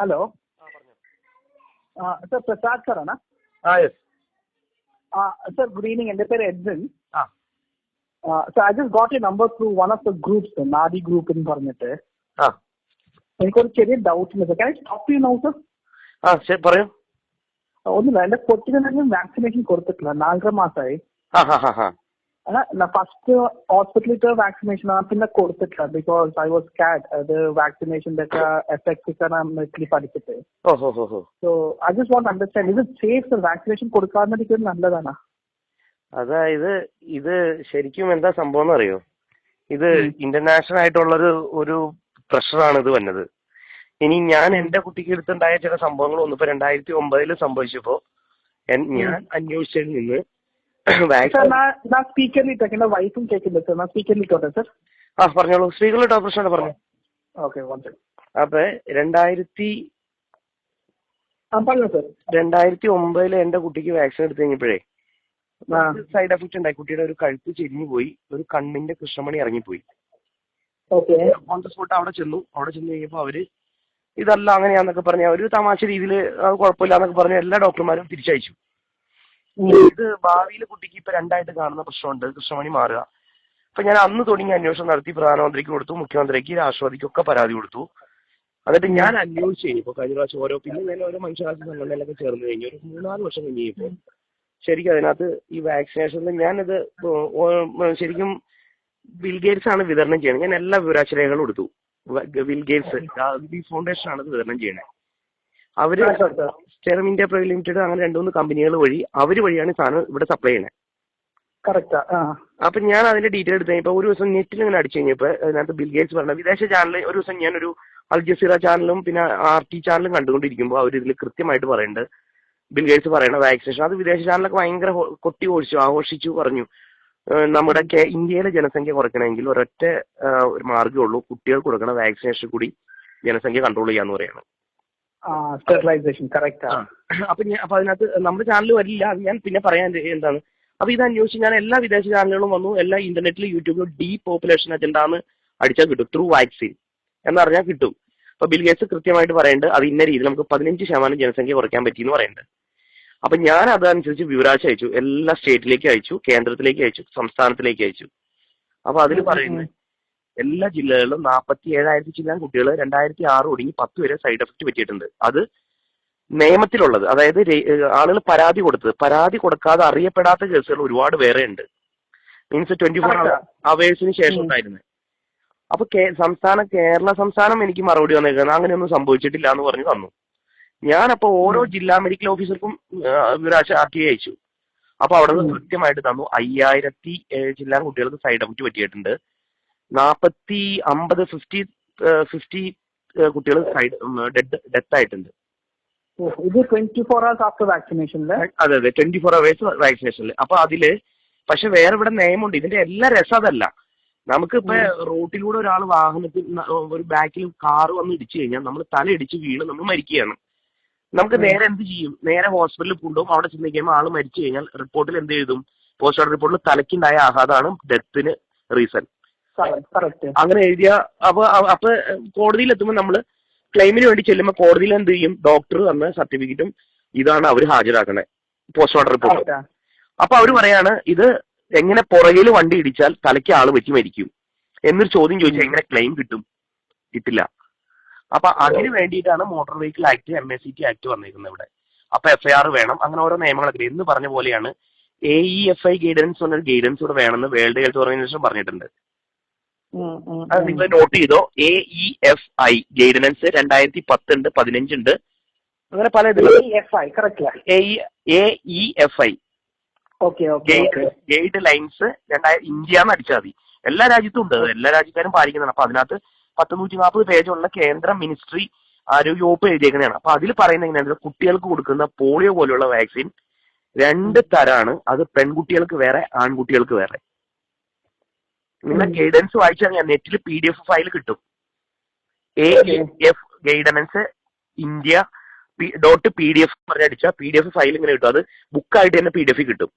Hello sir, Prasad സാറാണ്. Sir, good evening. എൻ്റെ പേര് Edwin. Sir, I just got a number through one of the groups, Nadi group എന്ന് പറഞ്ഞിട്ട്. എനിക്കൊരു ചെറിയ ഡൗട്ട് ഉണ്ട് sir. Can I stop you now sir? പറയൂ. ഒന്നുമില്ല, എൻ്റെ കൊച്ചിനും വാക്സിനേഷൻ കൊടുത്തിട്ടില്ല, 4.5 മാസമായി. ഫസ്റ്റ് ഹോസ്പിറ്റലിലത്തെ വാക്സിനേഷൻ ആണ്, പിന്നെ കൊടുത്തിട്ടില്ല. ബിക്കോസ് ഐ വാസ് സ്കാഡ് അത് വാക്സിനേഷൻ്റെ ഒക്കെ എഫക്ട്സ് മെഡിക്കലി പഠിച്ചിട്ട്. So I just want understand, ഇത് സേഫ് സർ? വാക്സിനേഷൻ കൊടുക്കാതിരിക്കുന്നത് നല്ലതാണ്? അതായത് ഇത് ശരിക്കും എന്താ സംഭവം എന്നറിയോ? ഇത് ഇന്റർനാഷണൽ ആയിട്ടുള്ളൊരു ഒരു പ്രഷറാണ് ഇത് വന്നത്. ഇനി ഞാൻ എന്റെ കുട്ടിക്ക് എടുത്തുണ്ടായ ചില സംഭവങ്ങൾ ഒന്നും ഇപ്പൊ 2009 സംഭവിച്ചപ്പോ ഞാൻ അന്വേഷിച്ചതിൽ നിന്ന് വൈഫും കേൾക്കില്ല സർ, സ്പീക്കറിലിട്ടോട്ടെ സർ? പറഞ്ഞോളൂ, സ്ത്രീകളുടെ ഓപ്പറേഷൻ പറഞ്ഞു. ഓക്കെ, അപ്പൊ 2009 എന്റെ കുട്ടിക്ക് വാക്സിൻ എടുത്തു കഴിഞ്ഞപ്പോഴേ സൈഡ് എഫക്ട് ഉണ്ടായി. കുട്ടിയുടെ ഒരു കഴുത്ത് ചെരിഞ്ഞു പോയി, ഒരു കണ്ണിന്റെ കൃഷ്ണമണി ഇറങ്ങിപ്പോയി. ഓൺ ദ സ്പോട്ട് അവിടെ ചെന്നു കഴിഞ്ഞപ്പോ അവര് ഇതല്ല അങ്ങനെയാന്നൊക്കെ പറഞ്ഞ ഒരു തമാശ രീതിയിൽ അത് കുഴപ്പമില്ല എന്നൊക്കെ പറഞ്ഞ എല്ലാ ഡോക്ടർമാരും തിരിച്ചയച്ചു. ഇത് ഭാവിയിൽ കുട്ടിക്ക് ഇപ്പൊ 2 ആയിട്ട് കാണുന്ന പ്രശ്നമുണ്ട്, കൃഷ്ണമണി മാറുക. അപ്പൊ ഞാൻ അന്ന് തുടങ്ങി അന്വേഷണം നടത്തി, പ്രധാനമന്ത്രിക്ക് കൊടുത്തു, മുഖ്യമന്ത്രിക്ക്, രാഷ്ട്രപതിക്കൊക്കെ പരാതി കൊടുത്തു. എന്നിട്ട് ഞാൻ അന്വേഷിച്ച് കഴിഞ്ഞപ്പോ കഴിഞ്ഞ പ്രാവശ്യം പിന്നെ ഞാൻ ഓരോ മനുഷ്യാവകാശ സംഘടനയിലൊക്കെ ചേർന്ന് കഴിഞ്ഞു ഒരു 3-4 വർഷം കഴിഞ്ഞപ്പോ ശരിക്കും അതിനകത്ത് ഈ വാക്സിനേഷനിൽ ഞാനിത് ശരിക്കും ബിൽഗേറ്റ്സ് ആണ് വിതരണം ചെയ്യുന്നത്. ഞാൻ എല്ലാ വിവരാശരേഖകളും എടുത്തു. ബിൽഗേറ്റ്സ് ഫൗണ്ടേഷൻ ആണ് ഇത് വിതരണം ചെയ്യണത്. അവര് സെറം ഇന്ത്യ പ്രൈവറ്റ് ലിമിറ്റഡ് അങ്ങനെ 2-3 കമ്പനികൾ വഴി വഴിയാണ് സാധനം ഇവിടെ സപ്ലൈ ചെയ്യണത്. അപ്പൊ ഞാൻ അതിന്റെ ഡീറ്റെയിൽ എടുത്ത് കഴിഞ്ഞപ്പോ ഒരു ദിവസം നെറ്റിൽ ഇങ്ങനെ അടിച്ചു കഴിഞ്ഞപ്പോ അതിനകത്ത് ബിൽഗേറ്റ്സ് പറഞ്ഞ വിദേശ ചാനൽ ഒരു ദിവസം ഞാനൊരു അൽ ജസീറ ചാനലും പിന്നെ RT ചാനലും കണ്ടുകൊണ്ടിരിക്കുമ്പോൾ അവർ ഇതിൽ കൃത്യമായിട്ട് പറയുന്നുണ്ട്, ബിൽഗേറ്റ്സ് പറയണ വാക്സിനേഷൻ അത് വിദേശ ചാനലൊക്കെ ഭയങ്കര കൊട്ടി ആഘോഷിച്ചു പറഞ്ഞു. നമ്മുടെ ഇന്ത്യയിലെ ജനസംഖ്യ കുറയ്ക്കണമെങ്കിൽ ഒരൊറ്റ ഒരു മാർഗ്ഗമേ ഉള്ളൂ, കുട്ടികൾക്ക് കൊടുക്കുന്ന വാക്സിനേഷൻ കൂടി ജനസംഖ്യ കൺട്രോൾ ചെയ്യാന്ന് പറയണം. അപ്പൊ അതിനകത്ത് നമ്മുടെ ചാനൽ വരില്ല, അത് ഞാൻ പിന്നെ പറയാൻ എന്താണ്. അപ്പൊ ഇത് അന്വേഷിച്ച് ഞാൻ എല്ലാ വിദേശ ചാനലുകളും വന്നു, എല്ലാ ഇന്റർനെറ്റിലും യൂട്യൂബിലും ഡീപോപ്പുലേഷൻ അജണ്ടാന്ന് അടിച്ചാൽ കിട്ടും, ത്രൂ വാക്സിൻ എന്ന് പറഞ്ഞാൽ കിട്ടും. അപ്പൊ ബിൽഗേറ്റ്സ് കൃത്യമായിട്ട് പറയുന്നുണ്ട് അത് ഇന്ന രീതിയിൽ നമുക്ക് 15% ജനസംഖ്യ കുറയ്ക്കാൻ പറ്റിയെന്ന് പറയുന്നുണ്ട്. അപ്പൊ ഞാൻ അതനുസരിച്ച് വിവരാശ അയച്ചു, എല്ലാ സ്റ്റേറ്റിലേക്ക് അയച്ചു, കേന്ദ്രത്തിലേക്ക് അയച്ചു, സംസ്ഥാനത്തിലേക്ക് അയച്ചു. അപ്പൊ അതിൽ പറയുന്നത് എല്ലാ ജില്ലകളിലും 47,000 ചില്ലാൻ കുട്ടികൾ 2006 ഒടുങ്ങി 10 വരെ സൈഡ് എഫക്ട് പറ്റിയിട്ടുണ്ട്. അത് നിയമത്തിലുള്ളത്, അതായത് ആളുകൾ പരാതി കൊടുക്കാതെ അറിയപ്പെടാത്ത കേസുകൾ ഒരുപാട് വേറെ ഉണ്ട്. മീൻസ് 24 അവേഴ്സിന് ശേഷം ഉണ്ടായിരുന്നത്. അപ്പൊ കേരള സംസ്ഥാനം എനിക്ക് മറുപടി വന്നേക്കുന്നത് അങ്ങനെയൊന്നും സംഭവിച്ചിട്ടില്ല എന്ന് പറഞ്ഞു തന്നു. ഞാനപ്പോ ഓരോ ജില്ലാ മെഡിക്കൽ ഓഫീസർക്കും വിവരാശ RT അയച്ചു. അപ്പൊ അവിടെ നിന്ന് കൃത്യമായിട്ട് തന്നു 5000 ചില്ലാൻ കുട്ടികൾക്ക് സൈഡ് എഫക്ട് പറ്റിയിട്ടുണ്ട്. 50 കുട്ടികൾ ഡെത്ത് ആയിട്ടുണ്ട്. ഇത് 24 hours ആഫ്റ്റർ വാക്സിനേഷനില്? അതെ 24 hours വാക്സിനേഷനിൽ. അപ്പൊ അതില് പക്ഷെ വേറെ ഇവിടെ നിയമമുണ്ട്. ഇതിന്റെ എല്ലാ രസം അതല്ല. നമുക്കിപ്പോ റോട്ടിലൂടെ ഒരാൾ വാഹനത്തിൽ ഒരു ബാക്കിൽ കാറ് വന്ന് ഇടിച്ചു കഴിഞ്ഞാൽ നമ്മൾ തല ഇടിച്ച് വീണ് നമ്മൾ മരിക്കുകയാണ്. നമുക്ക് നേരെ എന്ത് ചെയ്യും? നേരെ ഹോസ്പിറ്റലിൽ കൊണ്ടുപോകും. അവിടെ ചെന്ന് കഴിയുമ്പോൾ ആള് മരിച്ചു കഴിഞ്ഞാൽ റിപ്പോർട്ടിൽ എന്ത് എഴുതും? പോസ്റ്റ്മോർട്ടം റിപ്പോർട്ടിൽ തലയ്ക്കുണ്ടായ ആഘാതമാണ് ഡെത്തിന് റീസൺ അങ്ങനെ എഴുതിയ. അപ്പൊ കോടതിയിൽ എത്തുമ്പോൾ നമ്മള് ക്ലെയിമിന് വേണ്ടി ചെല്ലുമ്പോൾ കോടതിയിൽ എന്ത് ചെയ്യും? ഡോക്ടർ തന്ന സർട്ടിഫിക്കറ്റും ഇതാണ് അവർ ഹാജരാക്കണേ, പോസ്റ്റ്മോർട്ടം റിപ്പോർട്ട്. അപ്പൊ അവര് പറയാണ് ഇത് എങ്ങനെ പുറകിൽ വണ്ടി ഇടിച്ചാൽ തലയ്ക്ക് ആള് പറ്റി മരിക്കും എന്നൊരു ചോദ്യം ചോദിച്ചാൽ എങ്ങനെ ക്ലെയിം കിട്ടും? കിട്ടില്ല. അപ്പൊ അതിന് വേണ്ടിയിട്ടാണ് motor vehicle act, MACT act വന്നിരിക്കുന്നത് ഇവിടെ. അപ്പൊ FIR വേണം, അങ്ങനെ ഓരോ നിയമങ്ങളൊക്കെ എന്ന് പറഞ്ഞ പോലെയാണ്. AEFI ഗൈഡൻസ് എന്നൊരു ഗൈഡൻസ് ഇവിടെ വേണമെന്ന് വേൾഡ് ഹെൽത്ത് ഓർഗനൈസേഷൻ പറഞ്ഞിട്ടുണ്ട്. അത് നിങ്ങൾ നോട്ട് ചെയ്തോ. AEFI ഗൈഡൻസ് 2010 ഉണ്ട്, 15 ഉണ്ട്, അങ്ങനെ പല AEFI ഗൈഡ് ലൈൻസ് ഇന്ത്യ എന്ന് അടിച്ചാൽ മതി. എല്ലാ രാജ്യത്തും ഉണ്ട്, എല്ലാ രാജ്യക്കാരും പാലിക്കുന്നതാണ്. അപ്പൊ അതിനകത്ത് 140 പേജുള്ള കേന്ദ്ര മിനിസ്ട്രി ആരോഗ്യ വകുപ്പ് എഴുതിയേക്കുന്നതാണ്. അപ്പൊ അതിൽ പറയുന്നത് എങ്ങനെയാണ്? കുട്ടികൾക്ക് കൊടുക്കുന്ന പോളിയോ പോലെയുള്ള വാക്സിൻ 2 തരാണ്. അത് പെൺകുട്ടികൾക്ക് വേറെ, ആൺകുട്ടികൾക്ക് വേറെ. നിങ്ങൾ ഗൈഡൻസ് വായിച്ചാൽ നെറ്റിൽ PDF ഫയൽ കിട്ടും. AEF guidance India .PDF പറഞ്ഞടിച്ചാൽ PDF file ഇങ്ങനെ കിട്ടും. അത് ബുക്കായിട്ട് തന്നെ PDF കിട്ടും.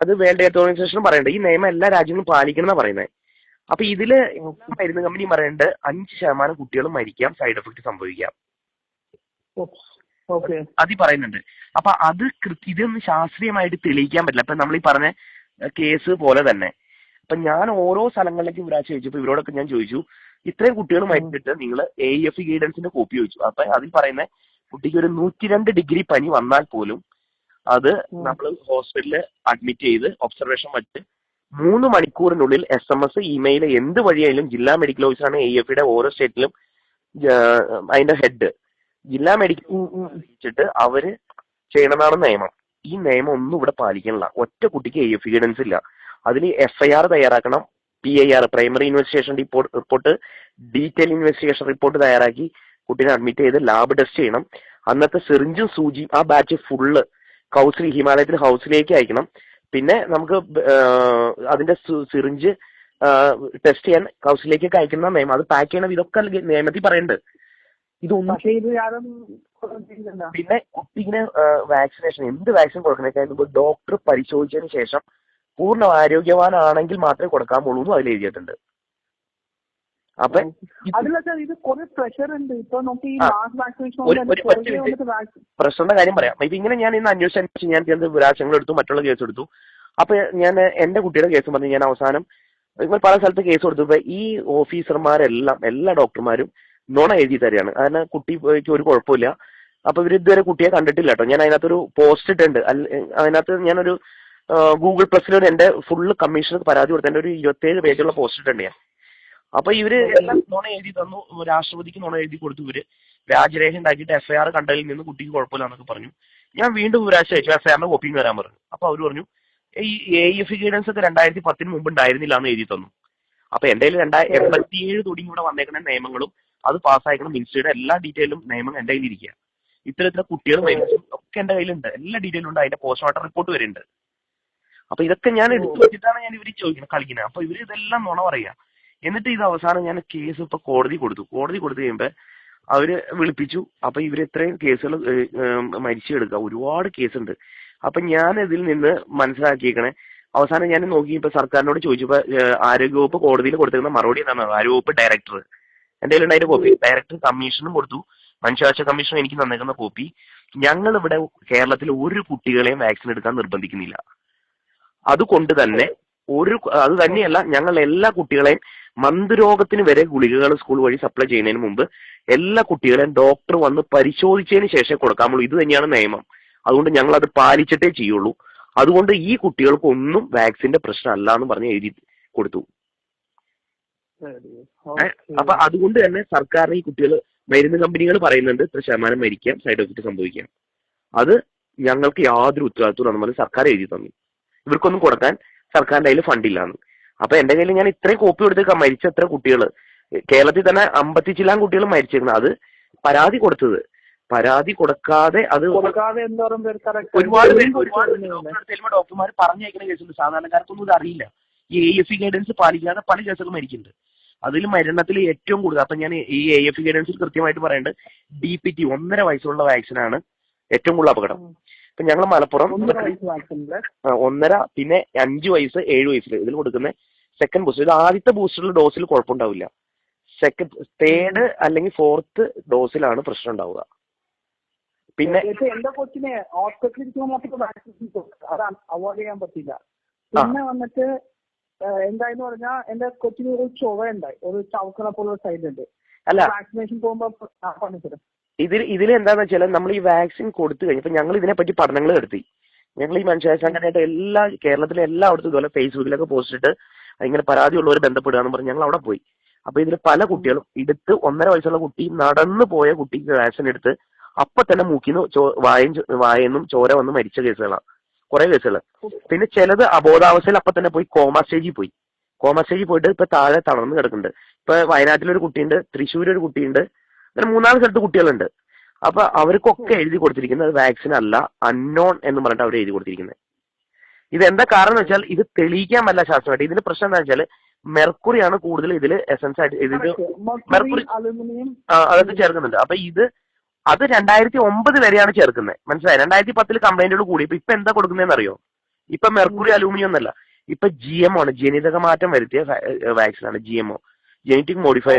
അത് വേൾഡ് ഹെൽത്ത് ഓർഗനൈസേഷൻ പറയണ്ടേ. ഈ നിയമം എല്ലാ രാജ്യങ്ങളും പാലിക്കണം എന്നാ പറയുന്നത്. അപ്പൊ ഇതില് മരുന്ന് കമ്പനി പറയുന്നുണ്ട് 5% കുട്ടികളും മരിക്കാം, സൈഡ് എഫക്ട് സംഭവിക്കാം. അത് പറയുന്നുണ്ട്. അപ്പൊ അത് ഇതൊന്നും ശാസ്ത്രീയമായിട്ട് തെളിയിക്കാൻ പറ്റില്ല. അപ്പൊ നമ്മൾ ഈ പറഞ്ഞ കേസ് പോലെ തന്നെ അപ്പൊ ഞാൻ ഓരോ സ്ഥലങ്ങളിലേക്ക് ഇവരാ ചോദിച്ചപ്പോ ഇവരോടൊക്കെ ഞാൻ ചോദിച്ചു, ഇത്രയും കുട്ടികൾ മരിച്ചിട്ട് നിങ്ങൾ AEF ഗൈഡൻസിന്റെ കോപ്പി ചോദിച്ചു. അപ്പൊ അതിൽ പറയുന്ന കുട്ടിക്ക് ഒരു 102 ഡിഗ്രി പനി വന്നാൽ പോലും അത് നമ്മൾ ഹോസ്പിറ്റലിൽ അഡ്മിറ്റ് ചെയ്ത് ഒബ്സർവേഷൻ വെച്ച് 3 മണിക്കൂറിനുള്ളിൽ SMS, ഇമെയിൽ എന്ത് വഴിയായാലും ജില്ലാ മെഡിക്കൽ ഓഫീസറാണ് AEFയുടെ ഓരോ സ്റ്റേറ്റിലും അതിന്റെ ഹെഡ്. ജില്ലാ മെഡിക്കൽ വെച്ചിട്ട് അവര് ചെയ്യണമെന്നാണ് നിയമം. ഈ നിയമം ഒന്നും ഇവിടെ പാലിക്കണില്ല. ഒറ്റ കുട്ടിക്ക് AEF ഗൈഡൻസ് ഇല്ല. അതിൽ FIR തയ്യാറാക്കണം, PIR primary investigation report, detail investigation report തയ്യാറാക്കി കുട്ടീനെ അഡ്മിറ്റ് ചെയ്ത് ലാബ് ടെസ്റ്റ് ചെയ്യണം. അന്നത്തെ സിറിഞ്ചും സൂചിയും ആ ബാച്ച് ഫുള്ള് ഹിമാലയത്തിൽ ഹൗസിലേക്ക് അയക്കണം. പിന്നെ നമുക്ക് അതിന്റെ സിറിഞ്ച് ടെസ്റ്റ് ചെയ്യാൻ ഹൗസിലേക്കൊക്കെ അയക്കുന്ന നിയമം, അത് പാക്ക് ചെയ്യണം. ഇതൊക്കെ നിയമത്തിൽ പറയുന്നുണ്ട്. ഇതൊന്നും പിന്നെ കുട്ടിക്ക് വാക്സിനേഷൻ എന്ത് വാക്സിൻ കൊടുക്കുന്നതിനേക്കാൾ മുമ്പ് ഡോക്ടർ പരിശോധിച്ചതിന് ശേഷം പൂർണ്ണ ആരോഗ്യവാനാണെങ്കിൽ മാത്രമേ കൊടുക്കാമുള്ളൂ എന്ന് അതിൽ എഴുതിയിട്ടുണ്ട്. അപ്പൊ പ്രശ്നത്തിന്റെ കാര്യം പറയാം. ഇപ്പൊ ഇങ്ങനെ ഞാൻ ഇന്ന് അന്വേഷിച്ചു, ഞാൻ വിരാശങ്ങൾ എടുത്തു, മറ്റുള്ള കേസ് എടുത്തു. അപ്പൊ ഞാൻ എന്റെ കുട്ടിയുടെ കേസ് പറഞ്ഞു. ഞാൻ അവസാനം പല സ്ഥലത്ത് കേസ് കൊടുത്തപ്പോ ഈ ഓഫീസർമാരെല്ലാം എല്ലാ ഡോക്ടർമാരും നുണ എഴുതി തരികയാണ്. കാരണം കുട്ടിക്ക് ഒരു കുഴപ്പമില്ല. അപ്പൊ ഇവർ ഇതുവരെ കുട്ടിയെ കണ്ടിട്ടില്ല കേട്ടോ. ഞാൻ അതിനകത്തൊരു പോസ്റ്റ് ഇട്ടുണ്ട്. അതിനകത്ത് ഞാനൊരു ഗൂഗിൾ പ്ലസിൽ എന്റെ ഫുള്ള് കമ്മീഷണർക്ക് പരാതി കൊടുത്ത എന്റെ ഒരു 27 പേജുള്ള പോസ്റ്റ് ഇട്ടുണ്ട് ഞാൻ. അപ്പൊ ഇവര് എല്ലാം നുണ എഴുതി തന്നു. രാഷ്ട്രപതിക്ക് നുണ എഴുതി കൊടുത്തു. ഇവര് വ്യാജരേഖ ഉണ്ടാക്കിയിട്ട് FIR കണ്ടതിൽ നിന്ന് കുട്ടിക്ക് കുഴപ്പമില്ല എന്നൊക്കെ പറഞ്ഞു. ഞാൻ വീണ്ടും ഒരാഴ്ച അയച്ചു, FIR കോപ്പിയും വരാൻ പറഞ്ഞു. അപ്പൊ അവര് പറഞ്ഞു ഈ AEF ഗൈഡൻസ് ഒക്കെ 2010 മുമ്പ് ഉണ്ടായിരുന്നില്ല എന്ന് എഴുതി തന്നു. അപ്പൊ എന്റെ കയ്യിൽ 87 തുടങ്ങി ഇവിടെ വന്നേക്കുന്ന നിയമങ്ങളും അത് പാസ്സായിക്കണം മിനിസ്ട്രിയുടെ എല്ലാ ഡീറ്റെയിലും നിയമം എന്റെ കയ്യിൽ ഇരിക്കുക. ഇത്ര കുട്ടികൾ മരിച്ചു ഒക്കെ എന്റെ കയ്യിലുണ്ട്, എല്ലാ ഡീറ്റെയിലും ഉണ്ട്. അതിന്റെ പോസ്റ്റ്മോർട്ടം റിപ്പോർട്ട് വരുന്നുണ്ട്. അപ്പൊ ഇതൊക്കെ ഞാൻ എടുത്തു വെച്ചിട്ടാണ് ഞാൻ ഇവര് ചോദിക്കുന്നത്, കളിക്കുന്നത്. അപ്പൊ ഇവര് ഇതെല്ലാം നുണ പറയാ. എന്നിട്ട് ഇത് അവസാനം ഞാൻ കേസ് ഇപ്പൊ കോടതി കൊടുത്തു കഴിയുമ്പോ അവര് വിളിപ്പിച്ചു. അപ്പൊ ഇവര് ഇത്രയും കേസുകൾ മരിച്ചെടുക്കുക, ഒരുപാട് കേസുണ്ട്. അപ്പൊ ഞാൻ ഇതിൽ നിന്ന് മനസ്സിലാക്കിയേക്കണേ, അവസാനം ഞാൻ നോക്കി ഇപ്പൊ സർക്കാരിനോട് ചോദിച്ചപ്പോ ആരോഗ്യവകുപ്പ് കോടതിയിൽ കൊടുത്തിരുന്ന മറുപടി എന്താണ്, ആരോഗ്യവകുപ്പ് ഡയറക്ടർ എന്റെ കയ്യിലുണ്ട് അതിന്റെ കോപ്പി, ഡയറക്ടർ കമ്മീഷനും കൊടുത്തു, മനുഷ്യാവകാശ കമ്മീഷൻ എനിക്ക് തന്നേക്കുന്ന കോപ്പി. ഞങ്ങൾ ഇവിടെ കേരളത്തിൽ ഒരു കുട്ടികളെയും വാക്സിൻ എടുക്കാൻ നിർബന്ധിക്കുന്നില്ല. അതുകൊണ്ട് തന്നെ അത് തന്നെയല്ല, ഞങ്ങൾ എല്ലാ കുട്ടികളെയും മന്ദരോഗത്തിന് വരെ ഗുളികകൾ സ്കൂൾ വഴി സപ്ലൈ ചെയ്യുന്നതിന് മുമ്പ് എല്ലാ കുട്ടികളെയും ഡോക്ടർ വന്ന് പരിശോധിച്ചതിന് ശേഷം കൊടുക്കാമുള്ളൂ. ഇത് തന്നെയാണ് നിയമം. അതുകൊണ്ട് ഞങ്ങൾ അത് പാലിച്ചിട്ടേ ചെയ്യുള്ളൂ. അതുകൊണ്ട് ഈ കുട്ടികൾക്ക് ഒന്നും വാക്സിന്റെ പ്രശ്നമല്ല എന്ന് പറഞ്ഞ് എഴുതി കൊടുത്തു. അപ്പൊ അതുകൊണ്ട് തന്നെ സർക്കാരിന് ഈ കുട്ടികൾ, മരുന്ന് കമ്പനികൾ പറയുന്നുണ്ട് 1% മരിക്കാം, സൈഡ് എഫക്ട് സംഭവിക്കാം. അത് ഞങ്ങൾക്ക് യാതൊരു ഉത്തരവാദിത്വം നമ്മൾ സർക്കാർ എഴുതി തന്നു. ഇവർക്കൊന്നും കൊടുക്കാൻ സർക്കാരിന്റെ കയ്യിൽ ഫണ്ടില്ലാന്ന്. അപ്പൊ എന്റെ കയ്യിൽ ഞാൻ ഇത്രയും കോപ്പി കൊടുത്തേക്കാം. മരിച്ച എത്ര കുട്ടികൾ കേരളത്തിൽ തന്നെ 50 ചില്ലാൻ കുട്ടികൾ മരിച്ചിരുന്നു. അത് പരാതി കൊടുത്തത്, പരാതി കൊടുക്കാതെ അത് ഒരുപാട് ഡോക്ടർമാർ പറഞ്ഞയക്കുന്ന കേസുണ്ട്. സാധാരണക്കാർക്കൊന്നും ഇത് അറിയില്ല. ഈ AEF ഗൈഡൻസ് പാലിക്കാതെ പല കേസുകൾ മരിക്കുന്നുണ്ട്. അതിൽ മരണത്തിൽ ഏറ്റവും കൂടുതൽ, അപ്പൊ ഞാൻ ഈ AEF ഗൈഡൻസിൽ കൃത്യമായിട്ട് പറയുന്നുണ്ട്, DPT 1.5 വയസ്സുള്ള വാക്സിനാണ് ഏറ്റവും കൂടുതൽ അപകടം. ഇപ്പൊ ഞങ്ങൾ മലപ്പുറം 1.5, പിന്നെ 5 വയസ്സ് 7 വയസ്സിൽ ഇതിൽ കൊടുക്കുന്ന സെക്കൻഡ് ബൂസ്റ്റർ. ഇത് ആദ്യത്തെ ബൂസ്റ്ററിൽ ഡോസിൽ കുഴപ്പമുണ്ടാവില്ല. തേർഡ് അല്ലെങ്കിൽ 4th ഡോസിലാണ് പ്രശ്നം ഉണ്ടാവുക. പിന്നെ എന്റെ കൊച്ചിനെ ഹോസ്പിറ്റലിൽ അതാണ് അവോയ്ഡ് ചെയ്യാൻ പറ്റില്ല. പിന്നെ വന്നിട്ട് എന്തായെന്ന് പറഞ്ഞാൽ എന്റെ കൊച്ചിന് ഒരു ചുവയുണ്ടായി, ഒരു ചവക്കണ പോലെ സൈഡ് ഉണ്ട്. അല്ല, വാക്സിനേഷൻ പോകുമ്പോ ഇതിൽ എന്താന്ന് വെച്ചാൽ നമ്മൾ ഈ വാക്സിൻ കൊടുത്തു കഴിഞ്ഞപ്പോ ഞങ്ങൾ ഇതിനെപ്പറ്റി പഠനങ്ങൾ നടത്തി. ഞങ്ങൾ ഈ മനുഷ്യാവകാശ സംഘടനയായിട്ട് കേരളത്തിലെ എല്ലായിടത്തും ഇതുപോലെ ഫേസ്ബുക്കിലൊക്കെ പോസ്റ്റ് ഇട്ട് ഇങ്ങനെ പരാതിയുള്ളവർ ബന്ധപ്പെടുകയെന്ന് പറഞ്ഞ് ഞങ്ങൾ അവിടെ പോയി. അപ്പൊ ഇതിൽ പല കുട്ടികളും 1.5 വയസ്സുള്ള കുട്ടി നടന്നു പോയ കുട്ടിക്ക് വാക്സിൻ എടുത്ത് അപ്പൊ തന്നെ മൂക്കിന്ന് വായെന്നും ചോര വന്ന് മരിച്ച കേസുകളാണ് കുറെ കേസുകൾ. പിന്നെ ചിലത് അബോധാവസ്ഥയിൽ അപ്പൊ തന്നെ പോയി കോമ സ്റ്റേജിൽ പോയിട്ട് ഇപ്പൊ താഴെ തളർന്ന് കിടക്കുന്നുണ്ട്. ഇപ്പൊ വയനാട്ടിലൊരു കുട്ടിയുണ്ട്, തൃശ്ശൂർ ഒരു കുട്ടിയുണ്ട്, അങ്ങനെ 3-4 സ്ഥലത്ത് കുട്ടികളുണ്ട്. അപ്പൊ അവർക്കൊക്കെ എഴുതി കൊടുത്തിരിക്കുന്നത് വാക്സിൻ അല്ല, അൺനോൺ എന്ന് പറഞ്ഞിട്ട് അവർ എഴുതി കൊടുത്തിരിക്കുന്നത്. ഇതെന്താ കാരണം എന്ന് വെച്ചാൽ ഇത് തെളിയിക്കാൻ പറ്റില്ല ശാസ്ത്രമായിട്ട്. ഇതിന്റെ പ്രശ്നം എന്താ വെച്ചാൽ മെർക്കുറിയാണ് കൂടുതൽ ഇതിൽ എസൻസ് ആയിട്ട്, മെർക്കുറി അതൊക്കെ ചേർക്കുന്നുണ്ട്. അപ്പൊ അത് 2009 വരെയാണ് ചേർക്കുന്നത്, മനസ്സിലായി. 2010 കംപ്ലൈന്റുകൾ കൂടി. ഇപ്പൊ എന്താ കൊടുക്കുന്നതെന്ന് അറിയോ? ഇപ്പൊ മെർക്കുറി അലൂമിനിയം എന്നല്ല, ഇപ്പൊ GMO ആണ്, ജനിതക മാറ്റം വരുത്തിയ വാക്സിൻ ആണ് GMO, ജനറ്റിക് മോഡിഫൈ.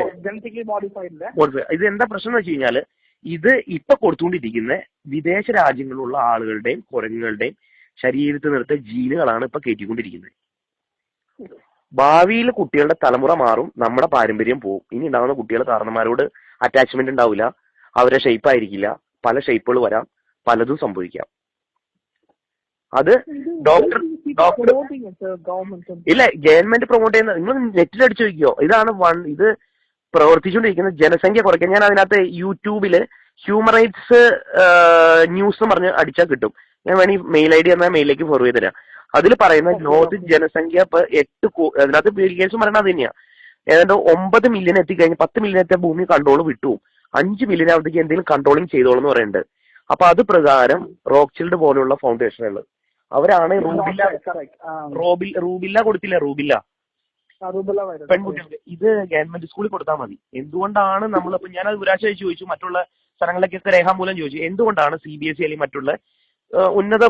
ഇത് എന്താ പ്രശ്നം എന്ന് വെച്ച് കഴിഞ്ഞാല് ഇത് ഇപ്പൊ കൊടുത്തുകൊണ്ടിരിക്കുന്ന വിദേശ രാജ്യങ്ങളിലുള്ള ആളുകളുടെയും കുരങ്ങുകളുടെയും ശരീരത്തിൽ നിർത്തിയ ജീനുകളാണ് ഇപ്പൊ കയറ്റിക്കൊണ്ടിരിക്കുന്നത്. ഭാവിയിൽ കുട്ടികളുടെ തലമുറ മാറും, നമ്മുടെ പാരമ്പര്യം പോകും. ഇനി ഉണ്ടാകുന്ന കുട്ടികൾ കാരണന്മാരോട് അറ്റാച്ച്മെന്റ് ഉണ്ടാവില്ല, അവരെ ഷേപ്പ് ആയിരിക്കില്ല, പല ഷേപ്പുകൾ വരാം, പലതും സംഭവിക്കാം. അത് ഡോക്ടർ ഇല്ല, ഗവൺമെന്റ് പ്രൊമോട്ട് ചെയ്യുന്ന, നിങ്ങൾ നെറ്റിൽ അടിച്ചു നോക്കിയോ, ഇതാണ് ഇത് പ്രവർത്തിച്ചുകൊണ്ടിരിക്കുന്ന ജനസംഖ്യ കുറയ്ക്കാൻ. ഞാൻ അതിനകത്ത് യൂട്യൂബില് ഹ്യൂമൻ റൈറ്റ്സ് ന്യൂസ് പറഞ്ഞ് അടിച്ചാൽ കിട്ടും. ഞാൻ വേണമെങ്കിൽ മെയിൽ ID എന്നാൽ മെയിലേക്ക് ഫോർവേഡ് ചെയ്ത് തരാം. അതിൽ പറയുന്ന ലോകത്ത് ജനസംഖ്യ ഇപ്പൊ 8 അതിനകത്ത് ബിൽ ഗേറ്റ്സ് പറയുന്നത് അത് തന്നെയാ. ഏതാണ്ട് 9 മില്യൺ എത്തിക്കഴിഞ്ഞ് 10 മില്യൺ എത്തിയ ഭൂമി കൺട്രോൾ വിട്ടു, 5 മില്യൺ ആവത്തേക്ക് എന്തെങ്കിലും കൺട്രോളിങ് ചെയ്തോളൂ എന്ന് പറയുന്നുണ്ട്. അപ്പൊ അത് പ്രകാരം റോക്ക്ചിൽഡ് പോലുള്ള ഫൗണ്ടേഷനുകൾ അവരാണ് റൂബില്ല കൊടുത്തില്ല, റൂബില്ല പെൺകുട്ടികൾക്ക് ഇത് ഗവൺമെന്റ് സ്കൂളിൽ കൊടുത്താൽ മതി. എന്തുകൊണ്ടാണ് നമ്മളിപ്പോ ഞാനത് ഒരാഴ്ച ചോദിച്ചു, മറ്റുള്ള സ്ഥലങ്ങളിലേക്കൊക്കെ രേഖാമൂലം ചോദിച്ചു, എന്തുകൊണ്ടാണ് CBSE അല്ലെങ്കിൽ മറ്റുള്ള ഉന്നത